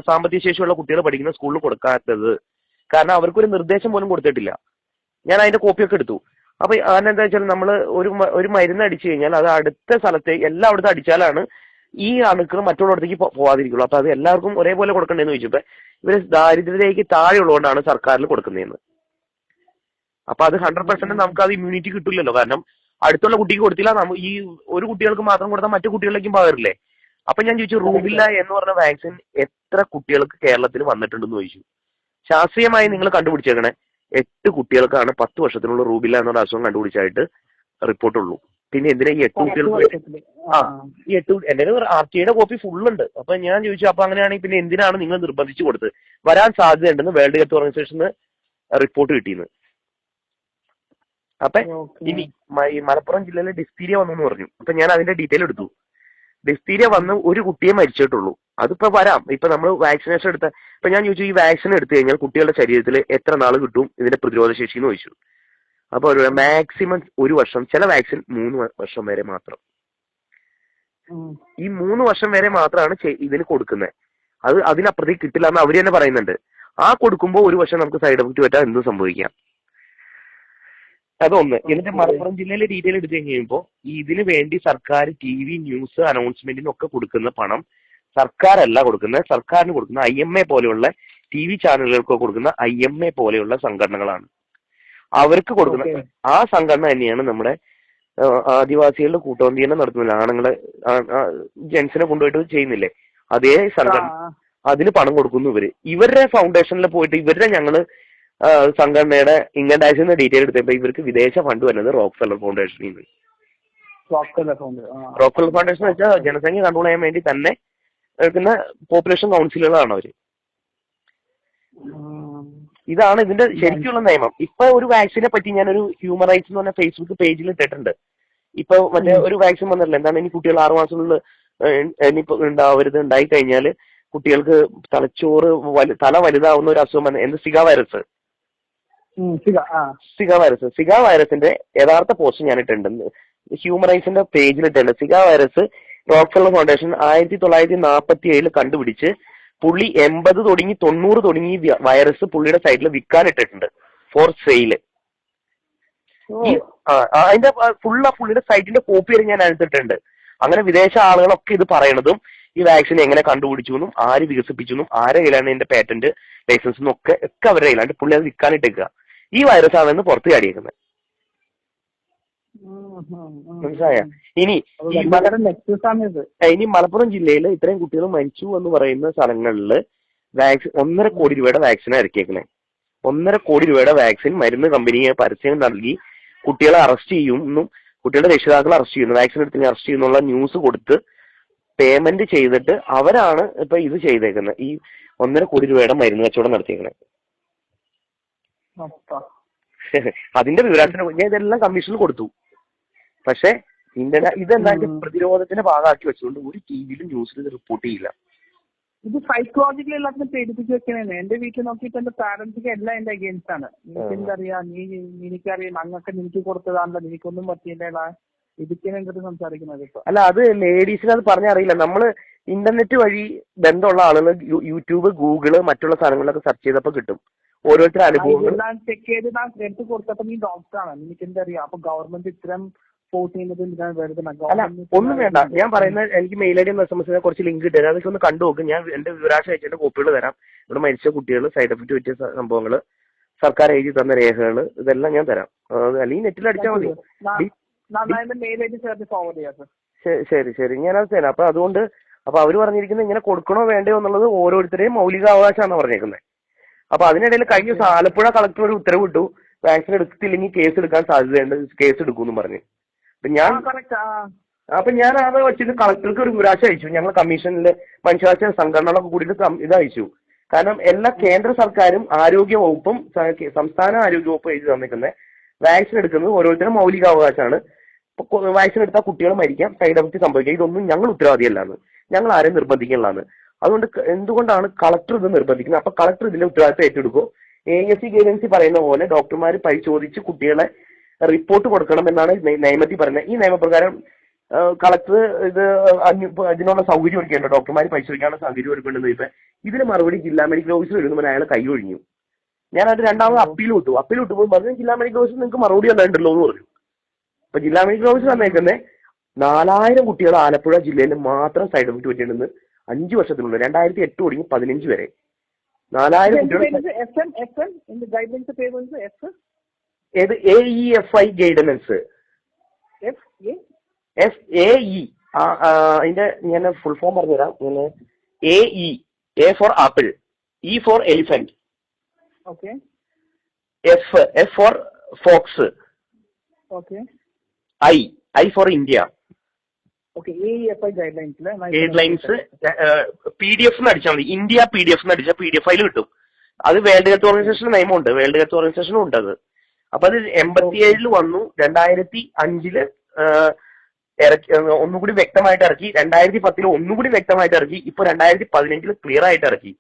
സാമ്പത്തിക ശേഷിയുള്ള കുട്ടികൾ പഠിക്കുന്ന സ്കൂളിൽ കൊടുക്കാത്തത്? കാരണം അവർക്കൊരു നിർദ്ദേശം പോലും കൊടുത്തിട്ടില്ല. ഞാൻ അതിന്റെ കോപ്പിയൊക്കെ എടുത്തു. അപ്പൊ അതിനെന്താ വെച്ചാൽ നമ്മൾ ഒരു മരുന്ന് അടിച്ചു കഴിഞ്ഞാൽ അത് അടുത്ത സ്ഥലത്തെ എല്ലായിടത്തും അടിച്ചാലാണ് ഈ അണുക്കൾ മറ്റുള്ളടത്തേക്ക് പോവാതിരിക്കുള്ളൂ. അപ്പൊ അത് എല്ലാവർക്കും ഒരേപോലെ കൊടുക്കണ്ടേന്ന് ചോദിച്ചപ്പോ ഇവര് ദാരിദ്ര്യതയ്ക്ക് താഴെയുള്ളതുകൊണ്ടാണ് സർക്കാരിൽ കൊടുക്കുന്നതെന്ന്. അപ്പൊ അത് 100% നമുക്ക് അത് ഇമ്മ്യൂണിറ്റി കിട്ടില്ലല്ലോ. കാരണം അടുത്തുള്ള കുട്ടിക്ക് കൊടുത്തില്ല, ഈ ഒരു കുട്ടികൾക്ക് മാത്രം കൊടുത്താൽ മറ്റു കുട്ടികളിലേക്കും പകരില്ലേ. അപ്പൊ ഞാൻ ചോദിച്ചു, റൂബില്ല എന്ന് പറഞ്ഞ വാക്സിൻ എത്ര കുട്ടികൾക്ക് കേരളത്തിൽ വന്നിട്ടുണ്ടെന്ന് ചോദിച്ചു. ശാസ്ത്രീയമായി നിങ്ങൾ കണ്ടുപിടിച്ചേക്കണേ 8 കുട്ടികൾക്കാണ് 10 വർഷത്തിനുള്ള റൂബില്ല എന്നൊരു അസുഖം കണ്ടുപിടിച്ചായിട്ട് റിപ്പോർട്ടുള്ളൂ. പിന്നെ എന്തിനാ ഈ 8 കുട്ടികൾക്ക് ഈ 8 എന്റെ RTIയുടെ കോപ്പി ഫുള്ളുണ്ട്. അപ്പൊ ഞാൻ ചോദിച്ചു, അപ്പൊ അങ്ങനെയാണെങ്കിൽ പിന്നെ എന്തിനാണ് നിങ്ങൾ നിർബന്ധിച്ചു കൊടുത്തത്? വരാൻ സാധ്യതയുണ്ടെന്ന് വേൾഡ് ഹെൽത്ത് ഓർഗനൈസേഷന് റിപ്പോർട്ട് കിട്ടിയെന്ന്. അപ്പൊ ഇനി മലപ്പുറം ജില്ലയിലെ ഡിഫ്തീരിയ വന്നു പറഞ്ഞു. അപ്പൊ ഞാൻ അതിന്റെ ഡീറ്റെയിൽ എടുത്തു. ഡിഫ്തീരിയ വന്ന് ഒരു കുട്ടിയെ മരിച്ചിട്ടുള്ളൂ. അതിപ്പോ വരാം. ഇപ്പൊ നമ്മൾ വാക്സിനേഷൻ എടുത്ത ഇപ്പൊ ഞാൻ ചോദിച്ചു, ഈ വാക്സിൻ എടുത്തു കഴിഞ്ഞാൽ കുട്ടികളുടെ ശരീരത്തിൽ എത്ര നാൾ കിട്ടും ഇതിന്റെ പ്രതിരോധ ശേഷി എന്ന് ചോദിച്ചു. അപ്പൊ മാക്സിമം 1 വർഷം, ചില വാക്സിൻ 3 വർഷം വരെ മാത്രം. ഈ 3 വർഷം വരെ മാത്രമാണ് ഇതിന് കൊടുക്കുന്നത്. അതിനപ്പുറത്തേക്ക് കിട്ടില്ല എന്ന് അവര് തന്നെ പറയുന്നുണ്ട്. ആ കൊടുക്കുമ്പോൾ 1 വർഷം നമുക്ക് സൈഡ് എഫക്ട് പറ്റാൻ എന്തും സംഭവിക്കാം. അതൊന്ന്. എന്നിട്ട് മലപ്പുറം ജില്ലയിലെ ഡീറ്റെയിൽ എടുത്തു കഴിയുമ്പോൾ ഇതിനു വേണ്ടി സർക്കാർ TV ന്യൂസ് അനൗൺസ്മെന്റിനൊക്കെ കൊടുക്കുന്ന പണം സർക്കാരല്ല കൊടുക്കുന്നത്, സർക്കാരിന് കൊടുക്കുന്ന IMA പോലെയുള്ള TV ചാനലുകൾക്കൊക്കെ കൊടുക്കുന്ന IMA പോലെയുള്ള സംഘടനകളാണ് അവർക്ക് കൊടുക്കുന്ന. ആ സംഘടന തന്നെയാണ് നമ്മുടെ ആദിവാസികളുടെ കൂട്ടബന്ധീകരണം നടത്തുന്നില്ല, ആണുങ്ങളെ ജെൻസിനെ കൊണ്ടുപോയിട്ട് ചെയ്യുന്നില്ലേ, അതേ സംഘടന അതിന് പണം കൊടുക്കുന്നു ഇവരുടെ ഫൗണ്ടേഷനിൽ പോയിട്ട് ഇവരുടെ ഞങ്ങള് സംഘടനയുടെ ഇൻകം ടാക്സിന്റെ ഡീറ്റെയിൽ എടുത്തപ്പോ ഇവർക്ക് വിദേശ ഫണ്ട് വരുന്നത് റോക്ക്ഫെല്ലർ ഫൗണ്ടേഷനിൽ നിന്ന്. റോക്ക്ഫെല്ലർ ഫൗണ്ടേഷൻ എന്ന് വെച്ചാൽ ജനസംഖ്യ കൺട്രോൾ ചെയ്യാൻ വേണ്ടി തന്നെ എടുക്കുന്ന പോപ്പുലേഷൻ കൗൺസിലുകളാണ് അവര്. ഇതാണ് ഇതിന്റെ ശരിക്കുള്ള നിയമം. ഇപ്പൊ ഒരു വാക്സിനെ പറ്റി ഞാനൊരു ഹ്യൂമൻ റൈറ്റ്സ് എന്ന് പറഞ്ഞ ഫേസ്ബുക്ക് പേജിൽ ഇട്ടിട്ടുണ്ട്. ഇപ്പൊ മറ്റേ ഒരു വാക്സിൻ വന്നിട്ടില്ല, എന്താണ് ഇനി കുട്ടികൾ 6 മാസത്തിനുള്ളിൽ ഉണ്ടാവരുത്, ഉണ്ടായി കഴിഞ്ഞാൽ കുട്ടികൾക്ക് തലച്ചോറ് തല വലുതാവുന്ന ഒരു അസുഖം വന്ന എന്ത് സിഗ വൈറസ്. സിഗ വൈറസിന്റെ യഥാർത്ഥ പോസ്റ്റ് ഞാൻ ഇട്ടിട്ടുണ്ട്, ഹ്യൂമൻ റൈറ്റ്സിന്റെ പേജിൽ ഇട്ടുണ്ട്. സിഗ വൈറസ് റോക്ക്ഫെല്ലർ ഫൗണ്ടേഷൻ 1947 കണ്ടുപിടിച്ച് പുള്ളി 80 തുടങ്ങി 90 തുടങ്ങി വൈറസ് പുള്ളിയുടെ സൈറ്റിൽ വിൽക്കാനിട്ടിട്ടുണ്ട് ഫോർ സെയില്. അതിന്റെ പുള്ളിയുടെ സൈറ്റിന്റെ കോപ്പി വരെ ഞാൻ എടുത്തിട്ടുണ്ട്. അങ്ങനെ വിദേശ ആളുകളൊക്കെ ഇത് പറയണതും ഈ വാക്സിൻ എങ്ങനെ കണ്ടുപിടിച്ചു എന്നും ആര് വികസിപ്പിച്ചു എന്നും ആരെ കയ്യിലാണ് ഇതിന്റെ പാറ്റന്റ് ലൈസൻസ് എന്നും ഒക്കെ അവരുടെ കയ്യിലാണ്ട് പുള്ളി അത് വിൽക്കാനിട്ടേക്കുക. ഈ വൈറസ് ആണെന്ന് പുറത്ത് ചാടിയേക്കുന്നത്. മനസ്സിലായ? ഇനി മലപ്പുറം ജില്ലയിൽ ഇത്രയും കുട്ടികൾ മരിച്ചു എന്ന് പറയുന്ന സ്ഥലങ്ങളിൽ വാക്സിൻ 1.5 കോടി രൂപയുടെ വാക്സിനാണ് ഇറക്കിയേക്കണേ. 1.5 കോടി രൂപയുടെ വാക്സിൻ മരുന്ന് കമ്പനിയെ പരസ്യം നൽകി കുട്ടികളെ അറസ്റ്റ് ചെയ്യുമെന്നും കുട്ടികളുടെ രക്ഷിതാക്കളെ അറസ്റ്റ് ചെയ്യുന്നു, വാക്സിൻ എടുത്ത് അറസ്റ്റ് ചെയ്യുന്നുള്ള ന്യൂസ് കൊടുത്ത് പേയ്മെന്റ് ചെയ്തിട്ട് അവരാണ് ഇപ്പൊ ഇത് ചെയ്തേക്കുന്നത്. ഈ 1.5 കോടി രൂപയുടെ മരുന്ന് കച്ചവടം നടത്തിയേക്കണേ. അതിന്റെ വിവരാശന ഞാൻ ഇതെല്ലാം കമ്മീഷനിൽ കൊടുത്തു. പക്ഷെ ഇതെന്താ പ്രതിരോധത്തിന്റെ ഭാഗമാക്കി വെച്ചുകൊണ്ട് ഒരു ടിവിയിലും ന്യൂസിലും റിപ്പോർട്ട് ചെയ്യില്ല. ഇത് സൈക്കോളജിക്കലി എല്ലാത്തിനും പേടിപ്പിച്ച് വെക്കണേ. എന്റെ വീട്ടിൽ നോക്കിയിട്ട് എന്റെ പാരന്റ്സ് എല്ലാം എന്റെ അഗേൻസ്റ്റ് ആണ്. എനിക്കെന്തറിയാം, എനിക്കറിയാം, അങ്ങൊക്കെ നിനക്ക് കൊടുത്തതാണല്ലോ, നിനക്കൊന്നും പറ്റിയില്ല, ഇതൊക്കെയാണ് എന്റെ സംസാരിക്കുന്നത്. അല്ല, അത് ലേഡീസിന് അത് പറഞ്ഞറിയില്ല. നമ്മള് ഇന്റർനെറ്റ് വഴി ബന്ധമുള്ള ആളുകൾ യൂട്യൂബ്, ഗൂഗിള്, മറ്റുള്ള സ്ഥലങ്ങളിലൊക്കെ സെർച്ച് ചെയ്തപ്പോ കിട്ടും ഓരോരുത്തരുടെ അനുഭവങ്ങൾ. ചെക്ക് ചെയ്ത് എടുത്ത് കൊടുത്തപ്പോ നീ ഡോക്ടറാണ്, എനിക്ക് എന്താ അറിയാം. അപ്പൊ ഗവൺമെന്റ് ഇത്തരം അല്ല ഒന്നും വേണ്ട, ഞാൻ പറയുന്നത് എനിക്ക് മെയിൽ ഐ ഡി SMS കുറച്ച് ലിങ്ക് കിട്ടുക, അതൊക്കെ ഒന്ന് കണ്ടു നോക്കും. ഞാൻ എന്റെ വിവരാശ അയച്ചതിന്റെ കോപ്പികൾ തരാം. ഇവിടെ മരിച്ച കുട്ടികൾ, സൈഡ് എഫക്ട് പറ്റിയ സംഭവങ്ങള്, സർക്കാർ എഴുതി തന്ന രേഖകൾ, ഇതെല്ലാം ഞാൻ തരാം. അല്ലെങ്കിൽ നെറ്റിൽ അടിച്ചാൽ മതി. ശരി ശരി, ഞാനത് തരാം. അപ്പൊ അതുകൊണ്ട് അപ്പൊ അവര് പറഞ്ഞിരിക്കുന്നത് ഇങ്ങനെ കൊടുക്കണോ വേണ്ടയോ എന്നുള്ളത് ഓരോരുത്തരെയും മൗലികാവകാശമാണ് പറഞ്ഞേക്കുന്നത്. അപ്പൊ അതിനിടയിൽ കഴിഞ്ഞ ദിവസം ആലപ്പുഴ കളക്ടർ ഒരു ഉത്തരവ് ഇട്ടു, വാക്സിൻ എടുത്തില്ലെങ്കിൽ കേസ് എടുക്കാൻ സാധ്യതയുണ്ട്, കേസ് എടുക്കൂന്ന് പറഞ്ഞു. അപ്പൊ ഞാൻ അത് വെച്ചിട്ട് കളക്ടർക്ക് ഒരു നിരാശ അയച്ചു. ഞങ്ങൾ കമ്മീഷനിലെ മനുഷ്യാവകാശ സംഘടനകളൊക്കെ കൂടിയിട്ട് ഇത് അയച്ചു. കാരണം എല്ലാ കേന്ദ്ര സർക്കാരും ആരോഗ്യ വകുപ്പും സംസ്ഥാന ആരോഗ്യ വകുപ്പും എഴുതി തന്നിരിക്കുന്നത് വാക്സിൻ എടുക്കുന്നത് ഓരോരുത്തരും മൗലികാവകാശമാണ്. വാക്സിൻ എടുത്താൽ കുട്ടികൾ മരിക്കാം, സൈഡ് എഫക്ട് സംഭവിക്കാം, ഇതൊന്നും ഞങ്ങൾ ഉത്തരവാദിയല്ലാന്ന്, ഞങ്ങൾ ആരെയും നിർബന്ധിക്കാനുള്ളതാണ്. അതുകൊണ്ട് എന്തുകൊണ്ടാണ് കളക്ടർ ഇത് നിർബന്ധിക്കുന്നത്? അപ്പൊ കളക്ടർ ഇതിന്റെ ഉത്തരവാദിത്തം ഏറ്റെടുക്കും. AAC ഗൈഡൻസി പറയുന്ന പോലെ ഡോക്ടർമാർ പരിശോധിച്ച് കുട്ടികളെ റിപ്പോർട്ട് കൊടുക്കണമെന്നാണ് നിയമത്തിൽ പറയുന്നത്. ഈ നിയമപ്രകാരം കളക്ടർ ഇത് അതിനുള്ള സൗകര്യം ഒരുക്കേണ്ട, ഡോക്ടർമാർ പരിശോധിക്കാനുള്ള സൗകര്യം ഒരുക്കേണ്ടത്. ഇപ്പൊ ഇതിന് മറുപടി ജില്ലാ മെഡിക്കൽ ഓഫീസർ എഴുതുമ്പോൾ അയാൾ കൈ ഒഴിഞ്ഞു. ഞാൻ അത് രണ്ടാമത് അപ്പീൽ വിട്ടുമ്പോൾ പറഞ്ഞു ജില്ലാ മെഡിക്കൽ ഓഫീസർ നിങ്ങൾക്ക് മറുപടി വന്നിട്ടുണ്ടല്ലോ എന്ന് പറഞ്ഞു. അപ്പൊ ജില്ലാ മെഡിക്കൽ ഓഫീസർ വന്നേക്കുന്നത് 4000 കുട്ടികൾ ആലപ്പുഴ ജില്ലയിൽ മാത്രം സൈഡ് എഫക്ട് പറ്റിയിട്ടുണ്ട് 5 വർഷത്തിനുള്ളിൽ, 2008 തുടങ്ങി 15 വരെ 4000 കുട്ടികൾ. ഏത് AEFI ഗൈഡൻസ്, FAE, അതിന്റെ ഞാൻ ഫുൾ ഫോം പറഞ്ഞുതരാം. AE, A for apple, E for elephant, F for fox, I for India. Guidelines PDF അടിച്ചാൽ മതി. ഇന്ത്യ PDF അടിച്ചാൽ PDF ഫയൽ കിട്ടും. അത് വേൾഡ് ഹെൽത്ത് ഓർഗനൈസേഷൻ നിയമമുണ്ട്, വേൾഡ് ഹെൽത്ത് ഓർഗനൈസേഷനും ഉണ്ട് അത്. അപ്പൊ അത് 87 വന്നു, 2005 ഇറക്കി, ഒന്നുകൂടി വ്യക്തമായിട്ട് ഇറക്കി, 2010 ഒന്നുകൂടി വ്യക്തമായിട്ട് ഇറക്കി, ഇപ്പൊ 2015 ക്ലിയർ ആയിട്ട് ഇറക്കി,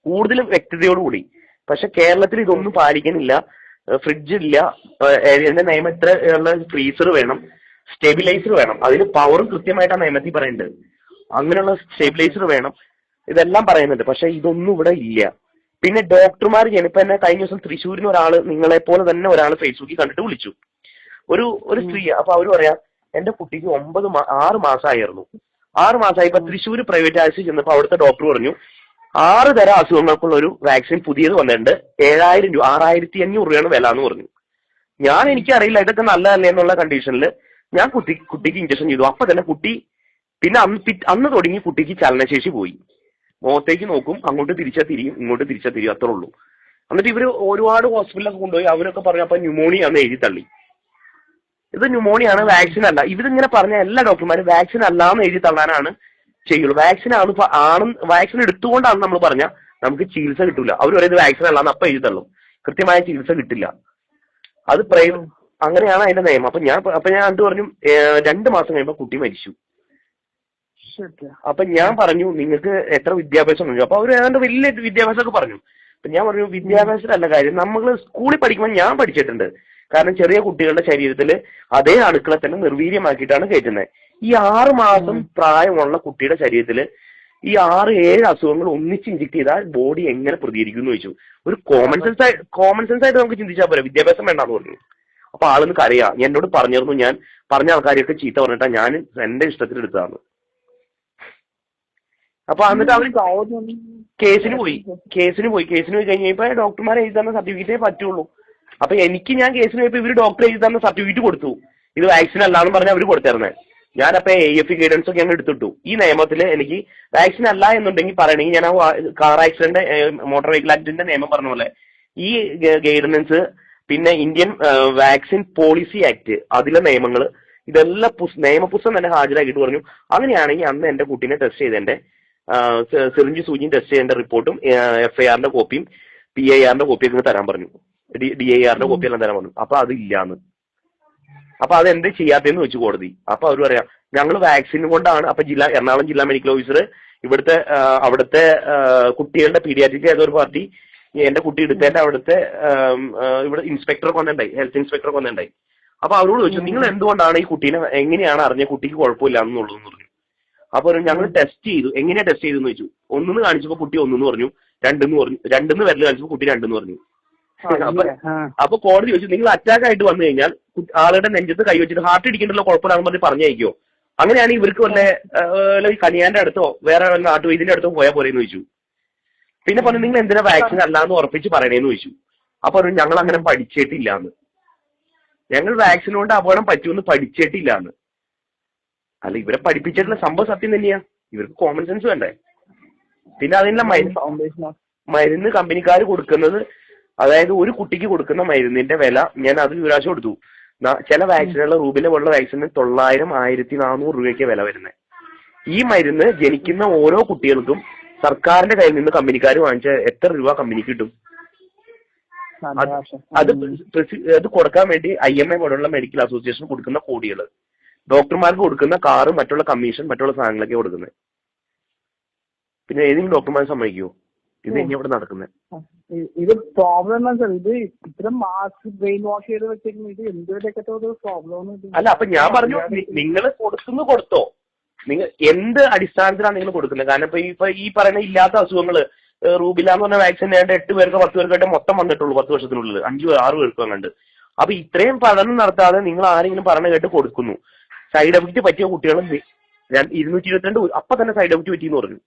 കൂടുതലും വ്യക്തതയോടുകൂടി. പക്ഷെ കേരളത്തിൽ ഇതൊന്നും പാലിക്കുന്നില്ല. ഫ്രിഡ്ജ് ഇല്ല, എന്റെ നിയമം എത്ര ഉള്ള ഫ്രീസർ വേണം, സ്റ്റെബിലൈസർ വേണം, അതിന് പവറും കൃത്യമായിട്ട് ആ നിയമത്തിൽ പറയുന്നുണ്ട്, അങ്ങനെയുള്ള സ്റ്റെബിലൈസർ വേണം, ഇതെല്ലാം പറയുന്നുണ്ട്. പക്ഷെ ഇതൊന്നും ഇവിടെ ഇല്ല. പിന്നെ ഡോക്ടർമാർ ഇപ്പൊ എന്നെ കഴിഞ്ഞ ദിവസം തൃശ്ശൂരിന് ഒരാള്, നിങ്ങളെ പോലെ തന്നെ ഒരാൾ ഫേസ്ബുക്കിൽ കണ്ടിട്ട് വിളിച്ചു, ഒരു സ്ത്രീ. അപ്പൊ അവര് പറയാ എന്റെ കുട്ടിക്ക് 6 മാസമായിരുന്നു. 6 മാസമായി. ഇപ്പൊ തൃശ്ശൂർ പ്രൈവറ്റ് ആശുപത്രി ചെന്നപ്പോ അവിടുത്തെ ഡോക്ടർ പറഞ്ഞു 6 തരം അസുഖങ്ങൾക്കുള്ള ഒരു വാക്സിൻ പുതിയത് വന്നിട്ടുണ്ട്, 7000 രൂപ, 6500 രൂപയാണ് വില എന്ന് പറഞ്ഞു. എനിക്കറിയില്ല ഇതൊക്കെ നല്ലതല്ലേ എന്നുള്ള കണ്ടീഷനിൽ ഞാൻ കുട്ടിക്ക് ഇഞ്ചക്ഷൻ ചെയ്തു. അപ്പൊ തന്നെ കുട്ടി പിന്നെ അന്ന് തുടങ്ങി കുട്ടിക്ക് ചലനശേഷി പോയി. മുഖത്തേക്ക് നോക്കും, അങ്ങോട്ട് തിരിച്ചാ തിരിയും, ഇങ്ങോട്ട് തിരിച്ചാ തിരിയും, അത്രേ ഉള്ളൂ. എന്നിട്ട് ഇവര് ഒരുപാട് ഹോസ്പിറ്റലൊക്കെ കൊണ്ടുപോയി, അവരൊക്കെ പറഞ്ഞു അപ്പൊ ന്യൂമോണിയ ആണെന്ന് എഴുതി തള്ളി. ഇത് ന്യൂമോണിയ ആണ്, വാക്സിൻ അല്ല. ഇവരിങ്ങനെ പറഞ്ഞ എല്ലാ ഡോക്ടർമാരും വാക്സിൻ അല്ലാന്ന് എഴുതി തള്ളാനാണ് ചെയ്യുള്ളൂ. വാക്സിൻ വാക്സിൻ എടുത്തുകൊണ്ടാണ് നമ്മൾ പറഞ്ഞ നമുക്ക് ചികിത്സ കിട്ടൂല. അവർ പറയുന്നത് വാക്സിൻ അല്ലാന്ന് അപ്പൊ എഴുതി തള്ളും, കൃത്യമായ ചികിത്സ കിട്ടില്ല. അത് അങ്ങനെയാണ് അതിന്റെ നിയമം. അപ്പൊ ഞാൻ എന്ത് പറഞ്ഞു, 2 മാസം കഴിയുമ്പോ കുട്ടി മരിച്ചു. അപ്പൊ ഞാൻ പറഞ്ഞു നിങ്ങൾക്ക് എത്ര വിദ്യാഭ്യാസം ഉണ്ട്? അപ്പൊ അവർ ഏതാണ്ട് വലിയ വിദ്യാഭ്യാസമൊക്കെ പറഞ്ഞു. അപ്പൊ ഞാൻ പറഞ്ഞു വിദ്യാഭ്യാസത്തിലല്ല കാര്യം, നമ്മൾ സ്കൂളിൽ പഠിക്കുമ്പോൾ ഞാൻ പഠിച്ചിട്ടുണ്ട്. കാരണം ചെറിയ കുട്ടികളുടെ ശരീരത്തിൽ അതേ അണുക്കളെ തന്നെ നിർവീര്യമാക്കിയിട്ടാണ് കയറ്റുന്നത്. ഈ 6 മാസം പ്രായമുള്ള കുട്ടിയുടെ ശരീരത്തിൽ ഈ 6-7 അസുഖങ്ങൾ ഒന്നിച്ച് ഇഞ്ചക്ട് ചെയ്താൽ ബോഡി എങ്ങനെ പ്രതികരിക്കും എന്ന് ചോദിച്ചു. ഒരു കോമൺ സെൻസ് ആയിട്ട് നമുക്ക് ചിന്തിച്ചാൽ പോരാ, വിദ്യാഭ്യാസം വേണ്ടാന്ന് പറഞ്ഞു. അപ്പൊ ആളൊന്ന് കരയാ, എന്നോട് പറഞ്ഞിരുന്നു ഞാൻ പറഞ്ഞ ആൾക്കാരെയൊക്കെ ചീത്ത പറഞ്ഞിട്ടാ ഞാൻ എന്റെ ഇഷ്ടത്തിന് എടുത്തതാണ്. അപ്പൊ എന്നിട്ട് അവർ കേസിന് പോയി കഴിഞ്ഞപ്പോ ഡോക്ടർമാർ എഴുതി തന്ന സർട്ടിഫിക്കറ്റേ പറ്റുള്ളൂ. അപ്പൊ ഞാൻ കേസിന് പോയപ്പോ ഇവര് ഡോക്ടർ എഴുതി തന്ന സർട്ടിഫിക്കറ്റ് കൊടുത്തു, ഇത് വാക്സിൻ അല്ലാന്ന് പറഞ്ഞാൽ അവർ കൊടുത്തിരുന്നത്. ഞാനപ്പോ AFE ഗൈഡൻസ് ഒക്കെ ഞങ്ങൾ എടുത്തിട്ടു. ഈ നിയമത്തിൽ എനിക്ക് വാക്സിൻ അല്ല എന്നുണ്ടെങ്കിൽ പറയണമെങ്കിൽ ഞാൻ ആ കാർ ആക്സിഡന്റ് മോട്ടോർ വെഹിക്കിൾ ആക്ടിന്റെ നിയമം പറഞ്ഞ പോലെ ഈ ഗൈഡൻസ്, പിന്നെ ഇന്ത്യൻ വാക്സിൻ പോളിസി ആക്ട് അതിലെ നിയമങ്ങൾ, ഇതെല്ലാം നിയമപുസ്തകം തന്നെ ഹാജരാക്കിയിട്ട് പറഞ്ഞു അങ്ങനെയാണെങ്കിൽ അന്ന് എന്റെ കുട്ടീനെ ടെസ്റ്റ് ചെയ്തതിന്റെ സിറിഞ്ച് സൂചിയും ടെസ്റ്റ് ചെയ്യേണ്ട റിപ്പോർട്ടും FIRന്റെ കോപ്പിയും PIRന്റെ കോപ്പിയൊക്കെ തരാൻ പറഞ്ഞു, DIRന്റെ കോപ്പിയെല്ലാം തരാൻ പറഞ്ഞു. അപ്പൊ അതില്ലാന്ന്. അപ്പൊ അതെന്ത് ചെയ്യാത്തേന്ന് വെച്ചു കോടതി. അപ്പൊ അവർ പറയാം ഞങ്ങൾ വാക്സിൻ കൊണ്ടാണ്. അപ്പൊ എറണാകുളം ജില്ലാ മെഡിക്കൽ ഓഫീസർ അവിടുത്തെ കുട്ടികളുടെ പീഡിയാട്രിക് ഏതൊരു പാർട്ടി എന്റെ കുട്ടി എടുത്തതിന്റെ അവിടുത്തെ ഇവിടെ ഇൻസ്പെക്ടർ കൊണ്ടുണ്ടായി, ഹെൽത്ത് ഇൻസ്പെക്ടർ കൊണ്ടുണ്ടായി. അപ്പൊ അവരോട് ചോദിച്ചു നിങ്ങൾ എന്തുകൊണ്ടാണ് ഈ കുട്ടീനെ എങ്ങനെയാണ് അറിഞ്ഞ കുട്ടിക്ക് കുഴപ്പമില്ല എന്നുള്ളതെന്ന് പറഞ്ഞു. അപ്പൊ ഞങ്ങൾ ടെസ്റ്റ് ചെയ്തു. എങ്ങനെയാ ടെസ്റ്റ് ചെയ്തെന്ന് ചോദിച്ചു. ഒന്നെന്ന് കാണിച്ചപ്പോ കുട്ടി ഒന്നെന്ന് പറഞ്ഞു, രണ്ടെന്ന് പറഞ്ഞു, രണ്ടെന്ന് വിരൽ കാണിച്ചപ്പോ കുട്ടി രണ്ടെന്ന് പറഞ്ഞു. അപ്പൊ കോടതി ചോദിച്ചു, നിങ്ങൾ അറ്റാക്ക് ആയിട്ട് വന്നു കഴിഞ്ഞാൽ ആളുടെ നെഞ്ചത്ത് കൈ വെച്ചിട്ട് ഹാർട്ട് ഇടിക്കേണ്ടല്ലോ കുഴപ്പമില്ലാന്ന് പറഞ്ഞയക്കോ? അങ്ങനെയാണെങ്കിൽ ഇവർക്ക് വല്ല കനിയാന്റെ അടുത്തോ വേറെ വല്ല നാട്ടുവൈദ്യന്റെ അടുത്തോ പോയാൽ പോരെന്ന് ചോദിച്ചു. പിന്നെ പറഞ്ഞു, നിങ്ങൾ എന്തിനാ വാക്സിൻ അല്ലാന്ന് ഉറപ്പിച്ച് പറയണേന്ന് ചോദിച്ചു. അപ്പൊ ഞങ്ങൾ അങ്ങനെ പഠിച്ചിട്ടില്ലാന്ന്, ഞങ്ങൾ വാക്സിൻ കൊണ്ട് അപകടം പറ്റുമെന്ന് പഠിച്ചിട്ടില്ലാന്ന്. അല്ല, ഇവരെ പഠിപ്പിച്ചിട്ടുള്ള സംഭവം സത്യം തന്നെയാ. ഇവർക്ക് കോമൺ സെൻസ് വേണ്ടേ? പിന്നെ അതിനുള്ള മരുന്ന് കമ്പനിക്കാർ കൊടുക്കുന്നത്, അതായത് ഒരു കുട്ടിക്ക് കൊടുക്കുന്ന മരുന്നിന്റെ വില ഞാൻ അത് വിവരാശ കൊടുത്തു. ചില വാക്സിനുള്ള റൂബിലെ പോലുള്ള വാക്സിന് 900-1400 രൂപയ്ക്ക് വില വരുന്നത്. ഈ മരുന്ന് ജനിക്കുന്ന ഓരോ കുട്ടികൾക്കും സർക്കാരിന്റെ കയ്യിൽ നിന്ന് കമ്പനിക്കാർ വാങ്ങിച്ച എത്ര രൂപ കമ്പനിക്ക് കിട്ടും? അത് കൊടുക്കാൻ വേണ്ടി IMA പോലുള്ള മെഡിക്കൽ അസോസിയേഷൻ കൊടുക്കുന്ന കോടികൾ, ഡോക്ടർമാർക്ക് കൊടുക്കുന്ന കാറ്, മറ്റുള്ള കമ്മീഷൻ, മറ്റുള്ള സാധനങ്ങളൊക്കെ കൊടുക്കുന്നത്. പിന്നെ ഏതെങ്കിലും ഡോക്ടർമാർ സമ്മതിക്കുമോ? ഇത് ഇനി അവിടെ നടക്കുന്നത്? ഇത് പ്രോബ്ലം ഇത് ഇത്തരം മാസ് ബ്രെയിൻ വാഷ് ചെയ്ത് വെച്ചിരിക്കുന്നത്. ഇത് എന്തൊക്കെ പ്രോബ്ലം അല്ല. അപ്പൊ ഞാൻ പറഞ്ഞു, നിങ്ങൾ കൊടുത്തോ, നിങ്ങൾ എന്ത് അടിസ്ഥാനത്തിലാണ് നിങ്ങൾ കൊടുക്കുന്നത്? കാരണം ഇപ്പൊ ഈ പറയുന്ന ഇല്ലാത്ത അസുഖങ്ങള്, റൂബില എന്ന് പറഞ്ഞ വാക്സിൻ 8 പേർക്ക് 10 പേർക്കായിട്ട് മൊത്തം വന്നിട്ടുള്ളൂ 10 വർഷത്തിനുള്ളിൽ, 5-6 പേർക്കും കണ്ട്. അപ്പൊ ഇത്രയും പഠനം നടത്താതെ നിങ്ങൾ ആരെങ്കിലും പറഞ്ഞു കേട്ട് കൊടുക്കുന്നു. സൈഡ് എഫക്ട് പറ്റിയ കുട്ടികൾ 222 അപ്പൊ തന്നെ സൈഡ് എഫക്ട് പറ്റിയെന്ന് പറഞ്ഞു.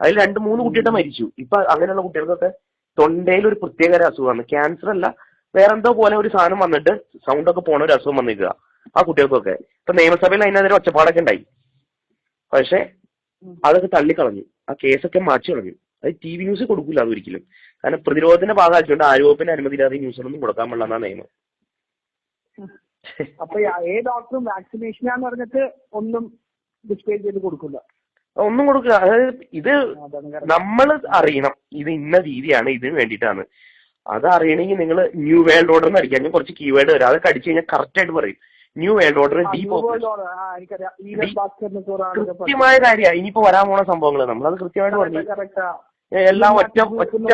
അതിൽ 2-3 കുട്ടിയുടെ മരിച്ചു. ഇപ്പൊ അങ്ങനെയുള്ള കുട്ടികൾക്കൊക്കെ തൊണ്ടയിൽ ഒരു പ്രത്യേക അസുഖമാണ്, ക്യാൻസർ അല്ല വേറെന്തോ പോലെ ഒരു സാധനം വന്നിട്ട് സൗണ്ട് ഒക്കെ പോണ ഒരു അസുഖം വന്നിരിക്കുക ആ കുട്ടികൾക്കൊക്കെ. ഇപ്പൊ നിയമസഭയിൽ അതിനെതിരെ ഒച്ചപ്പാടൊക്കെ ഉണ്ടായി. പക്ഷെ അതൊക്കെ തള്ളിക്കളഞ്ഞു, ആ കേസൊക്കെ മാറ്റി കളഞ്ഞു. അത് TV ന്യൂസ് കൊടുക്കില്ല അതൊരിക്കലും. കാരണം പ്രതിരോധത്തിന്റെ ഭാഗമാക്കിക്കൊണ്ട് ആരോഗ്യത്തിന് അനുമതിയില്ലാതെ ന്യൂസുകളൊന്നും കൊടുക്കാൻ പാടില്ലെന്നാണ് നിയമം. അപ്പൊ ഏത് ഡോക്ടറും വാക്സിനേഷനാന്ന് പറഞ്ഞിട്ട് ഒന്നും ഡിസ്പ്ലേ ചെയ്ത് കൊടുക്കില്ല, ഒന്നും കൊടുക്കുക. അതായത് ഇത് നമ്മൾ അറിയണം, ഇത് ഇന്ന രീതിയാണ്, ഇതിന് വേണ്ടിയിട്ടാണ്. അത് അറിയണമെങ്കിൽ നിങ്ങൾ ന്യൂ വേൾഡ് ഓർഡർ എന്ന് അടിക്കാം. ഞാൻ കുറച്ച് കീവേഡ് വരാം, അതൊക്കെ അടിച്ചു കഴിഞ്ഞാൽ കറക്റ്റ് ആയിട്ട് പറയും. ന്യൂ വേൾഡ് ഓർഡർ കൃത്യമായ കാര്യമാണ്. ഇനിയിപ്പോ വരാൻ പോണ സംഭവങ്ങൾ നമ്മളത് കൃത്യമായിട്ട് പറഞ്ഞു. എല്ലാം ഒറ്റ